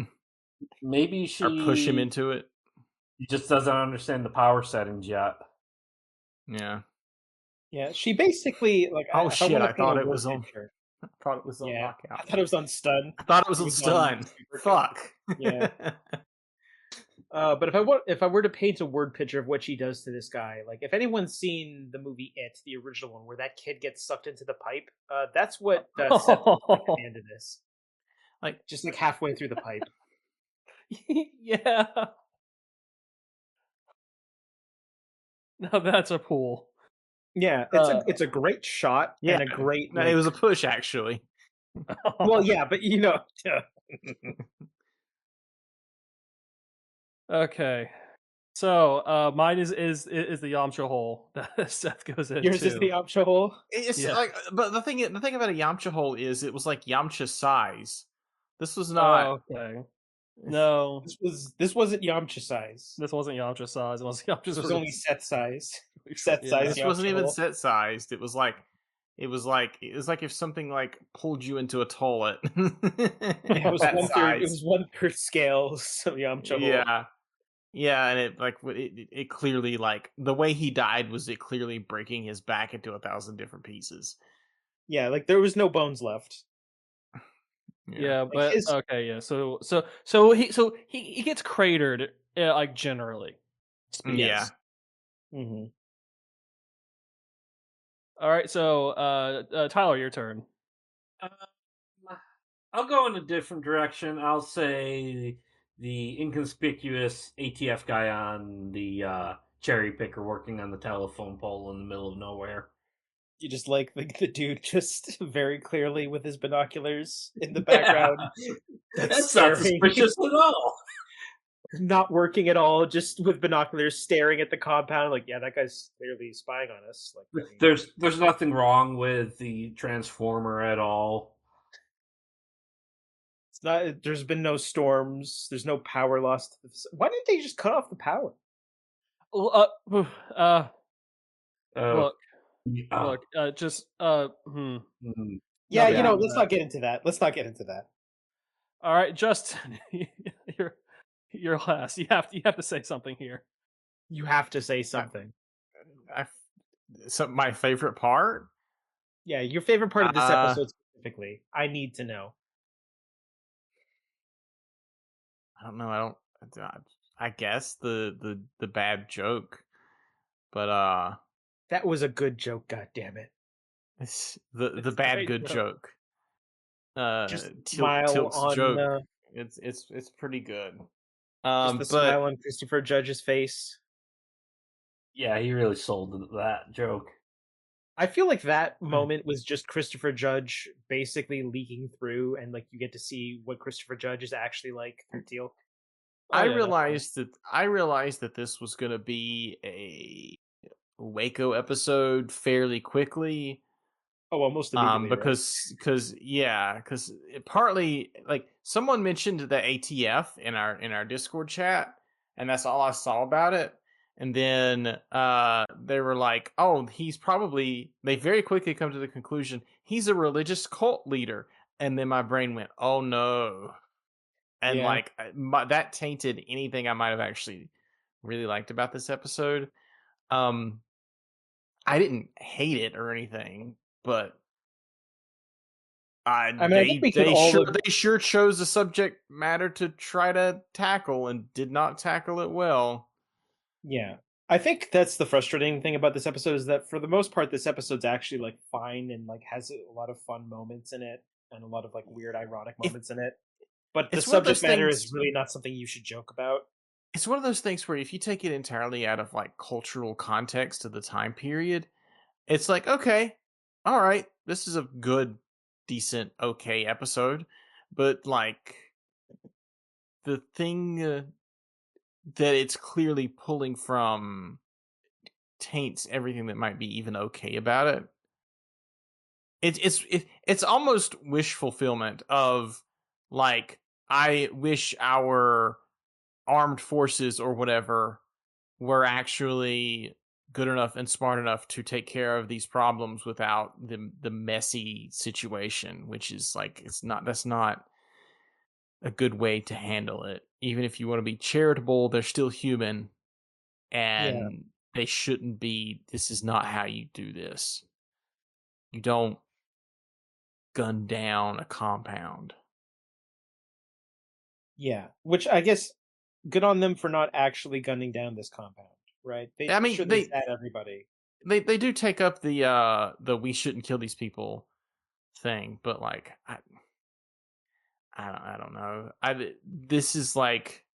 Maybe she or push him into it. He just doesn't understand the power settings yet. Yeah. Yeah, she basically like. Oh shit! I thought it was on. I thought it was on lockout. I thought it was on stun. I thought it was on stun. Fuck. Yeah. But if I were to paint a word picture of what she does to this guy, like if anyone's seen the movie It, the original one, where that kid gets sucked into the pipe, that's what Seth looks like at the end of this. Like, Just like halfway through the pipe. Yeah. Now that's a pool. Yeah, it's a great shot yeah, and a great no, it was a push actually. well, yeah, but you know, Okay. So, mine is the Yamcha hole that Seth goes into. yours is the Yamcha hole. It's Yeah. like, but the thing about a Yamcha hole is it was like Yamcha size. This was not. Okay. No, This wasn't Yamcha size. this wasn't Yamcha size. It was Yamcha's This was only Seth size. really Set yeah. size. This wasn't Yamcha even hole. set sized. It was like if something like pulled you into a toilet. It was That 1/3. size. It was 1/3 scale. So Yamcha hole. Yeah. Yeah, and it clearly, like, the way he died was it clearly breaking his back into 1,000 different pieces. Yeah, like there was no bones left. Yeah, but his- okay, yeah. So he gets cratered, like generally. Yeah. Mm-hmm. All right, so Tyler, your turn. I'll go in a different direction. I'll say the inconspicuous ATF guy on the cherry picker working on the telephone pole in the middle of nowhere. You just like the dude just very clearly with his binoculars in the background. That's not staring. suspicious at all. Not working at all, just with binoculars staring at the compound. Like, yeah, that guy's clearly spying on us. Like, I mean, There's nothing wrong with the transformer at all. it's not. There's been no storms. There's no power lost. Why didn't they just cut off the power? Look, Oh, just mm. Yeah, Nothing you know, wrong with let's not get into that. Let's not get into that. All right, Justin, you're last. You have to say something here. You have to say something. So my favorite part? Yeah, your favorite part of this episode specifically. I need to know. I don't know. I guess the bad joke, but That was a good joke. God damn it! it's the It's a bad great good joke. joke. Just smile Tilt's on. joke. It's pretty good. Just the But smile on Christopher Judge's face. Yeah, he really sold that joke. I feel like that moment was just Christopher Judge basically leaking through, and like you get to see what Christopher Judge is actually like through Teal. I yeah, realized that this was going to be a Waco episode fairly quickly. Oh, almost immediately. Because partly, like, someone mentioned the ATF in our Discord chat, and that's all I saw about it. And then they were like, "Oh, they very quickly come to the conclusion he's a religious cult leader." And then my brain went, "Oh no!" And Yeah. that tainted anything I might have actually really liked about this episode. I didn't hate it or anything, but I mean, I think we could all they sure chose a subject matter to try to tackle and did not tackle it well. Yeah. I think that's the frustrating thing about this episode is that for the most part this episode's actually like fine and like has a lot of fun moments in it and a lot of like weird ironic moments in it. But the It's one of those subject matter things- is really not something you should joke about. It's one of those things where if you take it entirely out of like cultural context of the time period, it's like, okay, all right, this is a good, decent, okay episode. But like the thing that it's clearly pulling from taints everything that might be even okay about it. It's almost wish fulfillment of like, I wish our armed forces or whatever were actually good enough and smart enough to take care of these problems without the messy situation, which is like, that's not a good way to handle it. Even if you want to be charitable, they're still human, and they shouldn't be. This is not how you do this. You don't gun down a compound. Yeah, which I guess good on them for not actually gunning down this compound, right? I mean, shouldn't at everybody. They do take up the we shouldn't kill these people thing, but like I don't know. This is like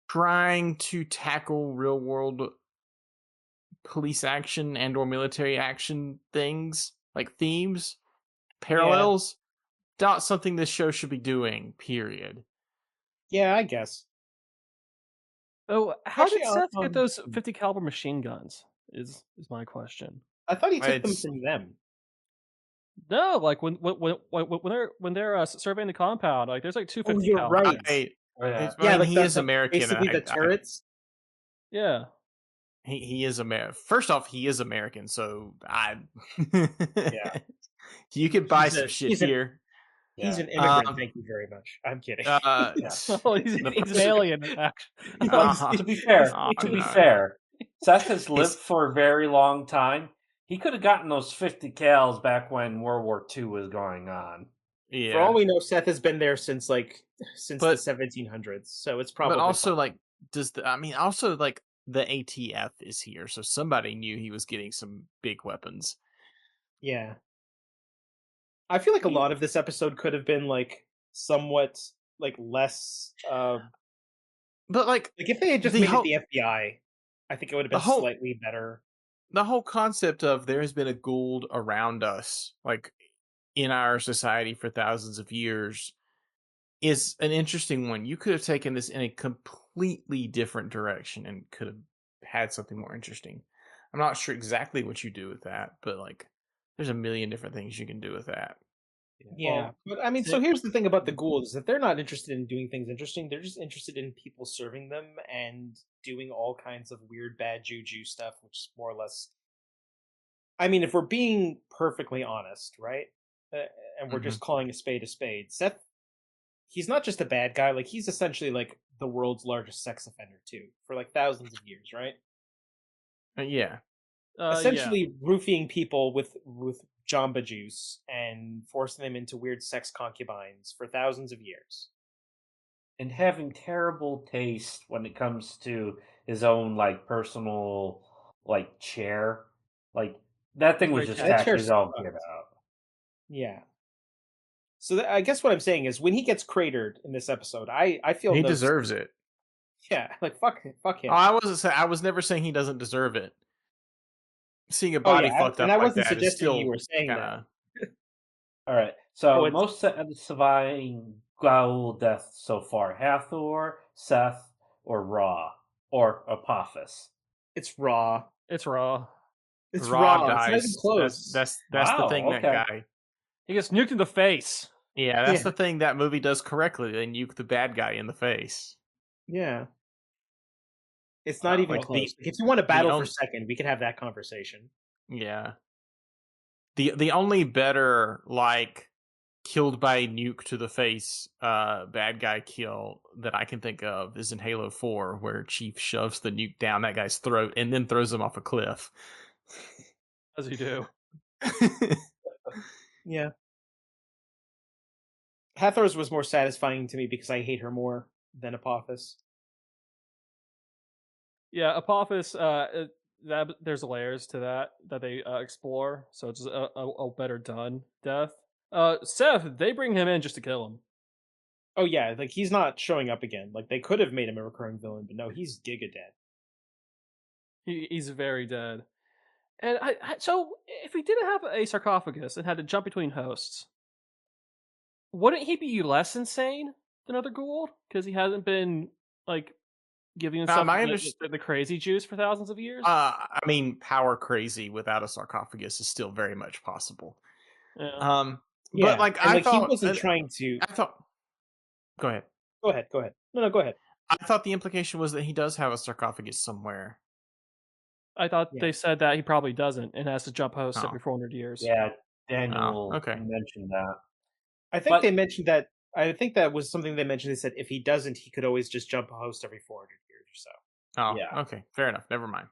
trying to tackle real world police action and or military action things, like themes, parallels. Not something this show should be doing, period. Yeah, I guess. Oh, how did Actually, Seth get those 50 caliber machine guns? Is my question. I thought he took them from them. No, like when they're surveying the compound, like there's like 250 you're caliber. right. Yeah, like he is American. Basically, the turrets. Yeah. He is American. First off, he is American, so Yeah. You could buy some shit here. He's an immigrant. Thank you very much. I'm kidding. Oh, he's an alien. Actually. To be fair, Seth has lived for a very long time. He could have gotten those 50 cals back when World War II was going on. Yeah. For all we know, Seth has been there since the 1700s, so it's probably. But also, fine. like, the ATF is here, so somebody knew he was getting some big weapons. Yeah. I feel like a lot of this episode could have been like somewhat like less. But like if they had just made it the FBI, I think it would have been slightly better. The whole concept of there has been a Gould around us, like in our society for thousands of years, is an interesting one. You could have taken this in a completely different direction and could have had something more interesting. I'm not sure exactly what you do with that, but like there's a million different things you can do with that. Yeah, but I mean, so here's the thing about the Gould is that they're not interested in doing things interesting. They're just interested in people serving them and doing all kinds of weird, bad juju stuff, which is more or less. I mean, if we're being perfectly honest, right, and we're just calling a spade, Seth, he's not just a bad guy. Like he's essentially like the world's largest sex offender too, for like thousands of years, right? Yeah. Essentially roofing people with Jamba Juice and forcing them into weird sex concubines for thousands of years. And having terrible taste when it comes to his own like personal like chair. Like that thing was just tacked his own get out. Yeah. So I guess what I'm saying is when he gets cratered in this episode, I feel he deserves it. Yeah, like fuck him. Oh, I was never saying he doesn't deserve it. Seeing a body fucked up, and I wasn't like that suggesting is still you were saying kinda... that. All right. So most surviving Gould deaths so far: Hathor, Seth, or Ra, or Apophis. It's Ra. It's Ra. It's Ra Ra. dies. It's not even close. That's the thing. Okay. That guy. He gets nuked in the face. Yeah, that's the thing that movie does correctly. They nuke the bad guy in the face. Yeah. It's not even close. If you want to battle for second, we could have that conversation. Yeah. The only better like killed by nuke to the face bad guy kill that I can think of is in Halo 4, where Chief shoves the nuke down that guy's throat and then throws him off a cliff. As you do. Yeah. Hathor's was more satisfying to me because I hate her more than Apophis. Yeah, Apophis, there's layers to that they explore, so it's a better done death. Seth, they bring him in just to kill him. Oh yeah, like he's not showing up again. Like they could have made him a recurring villain, but no, he's giga dead. He's very dead. And so if he didn't have a sarcophagus and had to jump between hosts, wouldn't he be less insane than other Gould? Because he hasn't been like giving himself the crazy juice for thousands of years? I mean, power crazy without a sarcophagus is still very much possible. Yeah. But like, I thought he wasn't trying to. I thought. Go ahead. Go ahead. No, go ahead. I thought the implication was that he does have a sarcophagus somewhere. I thought they said that he probably doesn't and has to jump hosts every 400 years. Yeah, Daniel mentioned that. I think they mentioned that. I think that was something they mentioned. They said if he doesn't, he could always just jump a host every 400 years or so. Oh, yeah. Okay. Fair enough. Never mind.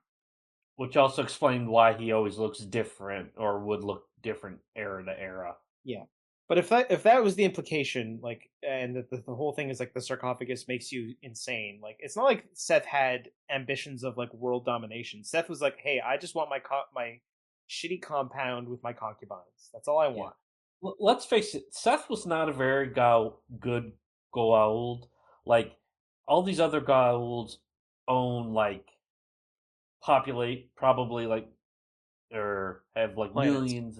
Which also explained why he always looks different or would look different era to era. Yeah. But if that was the implication, like, and the whole thing is like the sarcophagus makes you insane, like it's not like Seth had ambitions of like world domination. Seth was like, hey, I just want my shitty compound with my concubines. That's all I Yeah. want. Let's face it, Seth was not a very good Goa'uld. Like, all these other Goa'ulds own, like, populate, probably, like, or have, like, Planets. millions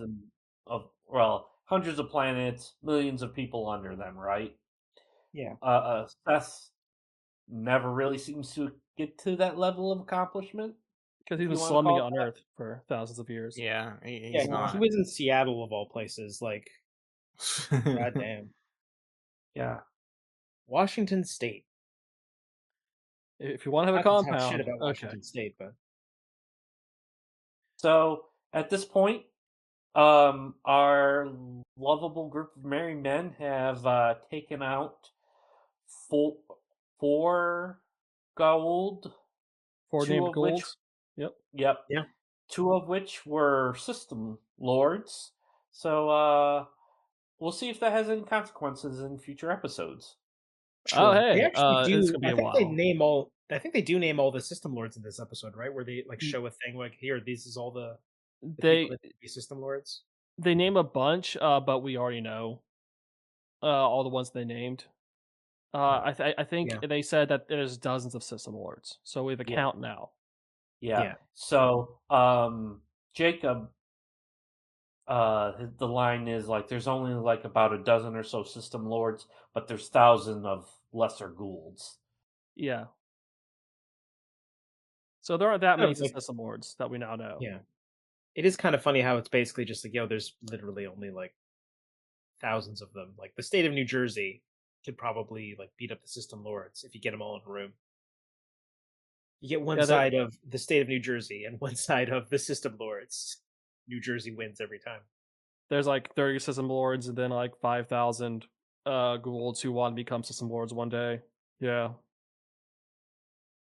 well, hundreds of planets, millions of people under them, right? Yeah. Seth never really seems to get to that level of accomplishment. Because he's if been you wanna slumming call it on that. Earth for thousands of years. Yeah, Yeah, he's he not. was in Seattle of all places. Like, goddamn, Yeah. Washington State. If you want to have a Not to talk shit compound, about okay. Washington State, but So at this point, our lovable group of merry men have taken out four Goa'uld, 4 two named of which, Goulds. Yep. yep, yeah, two of which were system lords. So we'll see if that has any consequences in future episodes. Oh, true. They hey, actually it's do. gonna be I a think they while. name all. I think they do name all the system lords in this episode, right? Where they like show a thing like, here, this is all the people They that be system lords. they name a bunch, but we already know all the ones they named. I think Yeah. they said that there's dozens of system lords, so we have a Yeah. count now. Yeah. Yeah. So Jacob, the line is like, there's only like about a dozen or so system lords, but there's thousands of lesser Goulds. Yeah. So there aren't that Kind many of like- system lords that we now know. Yeah. It is kind of funny how it's basically just like, yo, there's literally only like thousands of them. Like the state of New Jersey could probably like beat up the system lords if you get them all in a room. You get one Yeah, side of the state of New Jersey and one side of the system lords. New Jersey wins every time. there's like 30 system lords and then like 5,000 Goulds who want to become system lords one day. Yeah.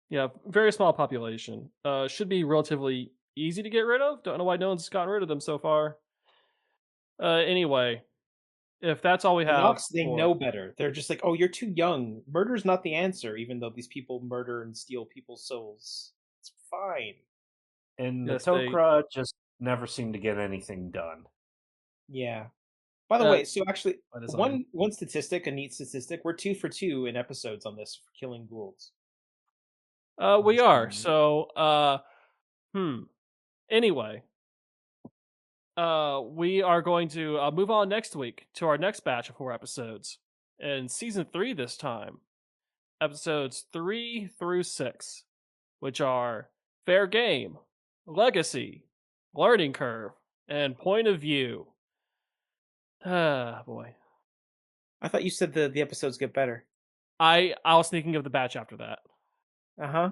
Yeah, very small population. Should be relatively easy to get rid of. Don't know why no one's gotten rid of them so far. Anyway, if that's all we The have, Nox, they know better. They're just like, oh, you're too young. Murder's not the answer, even though these people murder and steal people's souls. It's fine. And Yes, the Tok'ra just never seem to get anything done. Yeah. By the way, so actually, by design. one statistic, a neat statistic, we're 2 for 2 in episodes on this for killing Goulds. We That's are. pretty neat. So, Anyway, we are going to move on next week to our next batch of 4 episodes. In season 3 this time. Episodes 3 through 6, which are Fair Game, Legacy, Learning Curve, and Point of View. Ah, boy. I thought you said the episodes get better. I was thinking of the batch after that. Uh-huh.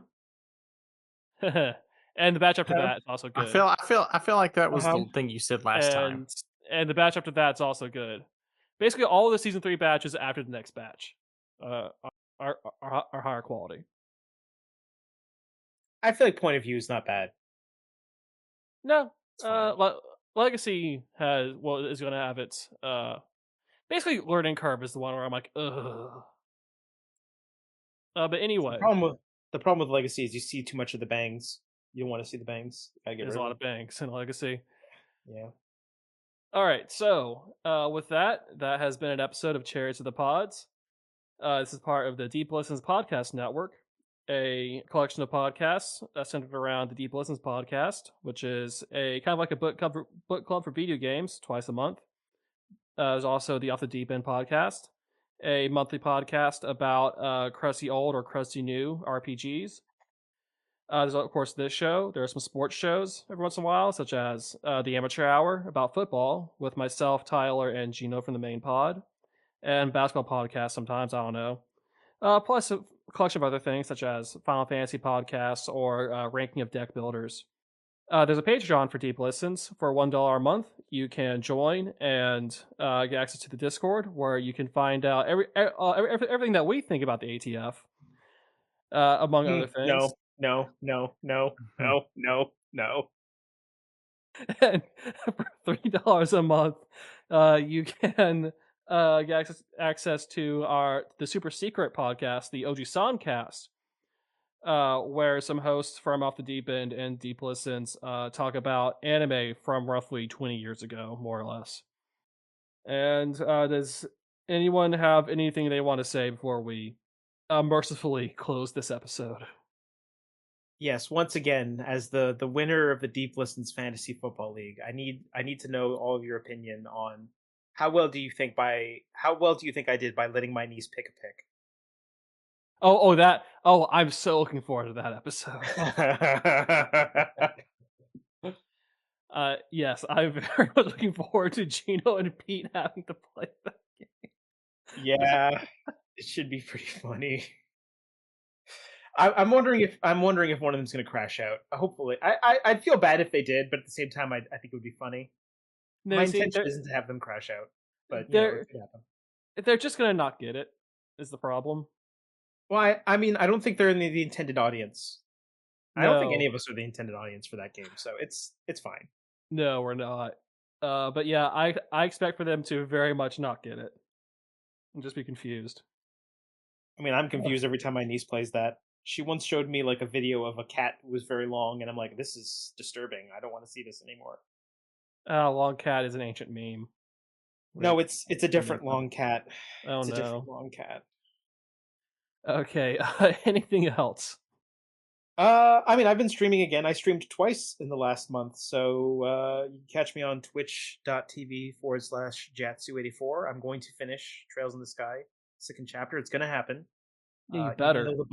And the batch after Huh? that is also good. I feel like that was Uh-huh. the thing you said last time. And the batch after that's also good. Basically, all of the season 3 batches after the next batch are higher quality. I feel like Point of View is not bad. No, It's fine. Legacy is going to have its basically Learning Curve is the one where I'm like, ugh. But anyway, The problem with Legacy is you see too much of the bangs. You don't want to see the bangs. Gotta get there's rid a lot of of banks in Legacy. them. Yeah. All right, so with that has been an episode of Chariots of the Pods. This is part of the Deep Listens Podcast Network, a collection of podcasts centered around the Deep Listens Podcast, which is a kind of like a book club for video games twice a month. There's also the Off the Deep End Podcast, a monthly podcast about crusty old or crusty new RPGs. There's, of course, this show. There are some sports shows every once in a while, such as the Amateur Hour about football with myself, Tyler, and Gino from the main pod, and basketball podcasts sometimes, I don't know. Plus a collection of other things, such as Final Fantasy podcasts or ranking of deck builders. There's a Patreon for Deep Listens. For $1 a month, you can join and get access to the Discord, where you can find out everything that we think about the ATF, among other things. No. And for $3 a month, you can get access to the super secret podcast, the Oji-san Cast, where some hosts from Off the Deep End and Deep Listens talk about anime from roughly 20 years ago, more or less. And does anyone have anything they want to say before we mercifully close this episode? Yes, once again, as the winner of the Deep Listens Fantasy Football League, I need to know all of your opinion on how well do you think I did by letting my niece pick I'm so looking forward to that episode. a pick? Yes, I'm very much looking forward to Gino and Pete having to play that game. Yeah, it should be pretty funny. I'm wondering if one of them's going to crash out. Hopefully, I'd feel bad if they did, but at the same time, I think it would be funny. No, My see, intention isn't to have them crash out, but they're it could happen. they're just gonna not get it. Is the problem? Well, I mean, I don't think they're in the intended audience. I don't think any No. of us are the intended audience for that game, so it's fine. No, we're not. But yeah, I expect for them to very much not get it and just be confused. I mean, I'm confused every time my niece plays that. She once showed me like a video of a cat who was very long, and I'm like, this is disturbing. I don't want to see this anymore. Long cat is an ancient meme. No, it's a different long cat. Oh It's a no. different long cat. Okay. Anything else? I mean, I've been streaming again. I streamed twice in the last month, so you can catch me on twitch.tv/Jatsu84. I'm going to finish Trails in the Sky, second chapter. It's gonna happen. You Even better. though the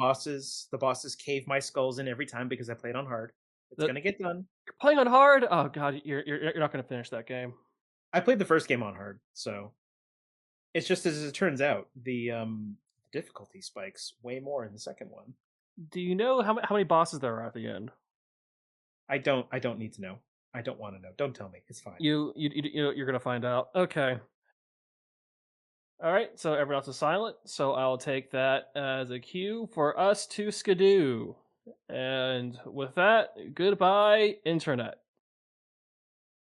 bosses cave my skulls in every time because I played on hard. It's gonna get done. You're playing on hard? Oh god, you're not gonna finish that game. I played the first game on hard, so it's just as it turns out, the difficulty spikes way more in the second one. Do you know how many bosses there are at the end? I don't need to know. I don't want to know. Don't tell me. It's fine. You're gonna find out. Okay. All right. So everyone else is silent. So I'll take that as a cue for us to skidoo. And with that, goodbye, internet.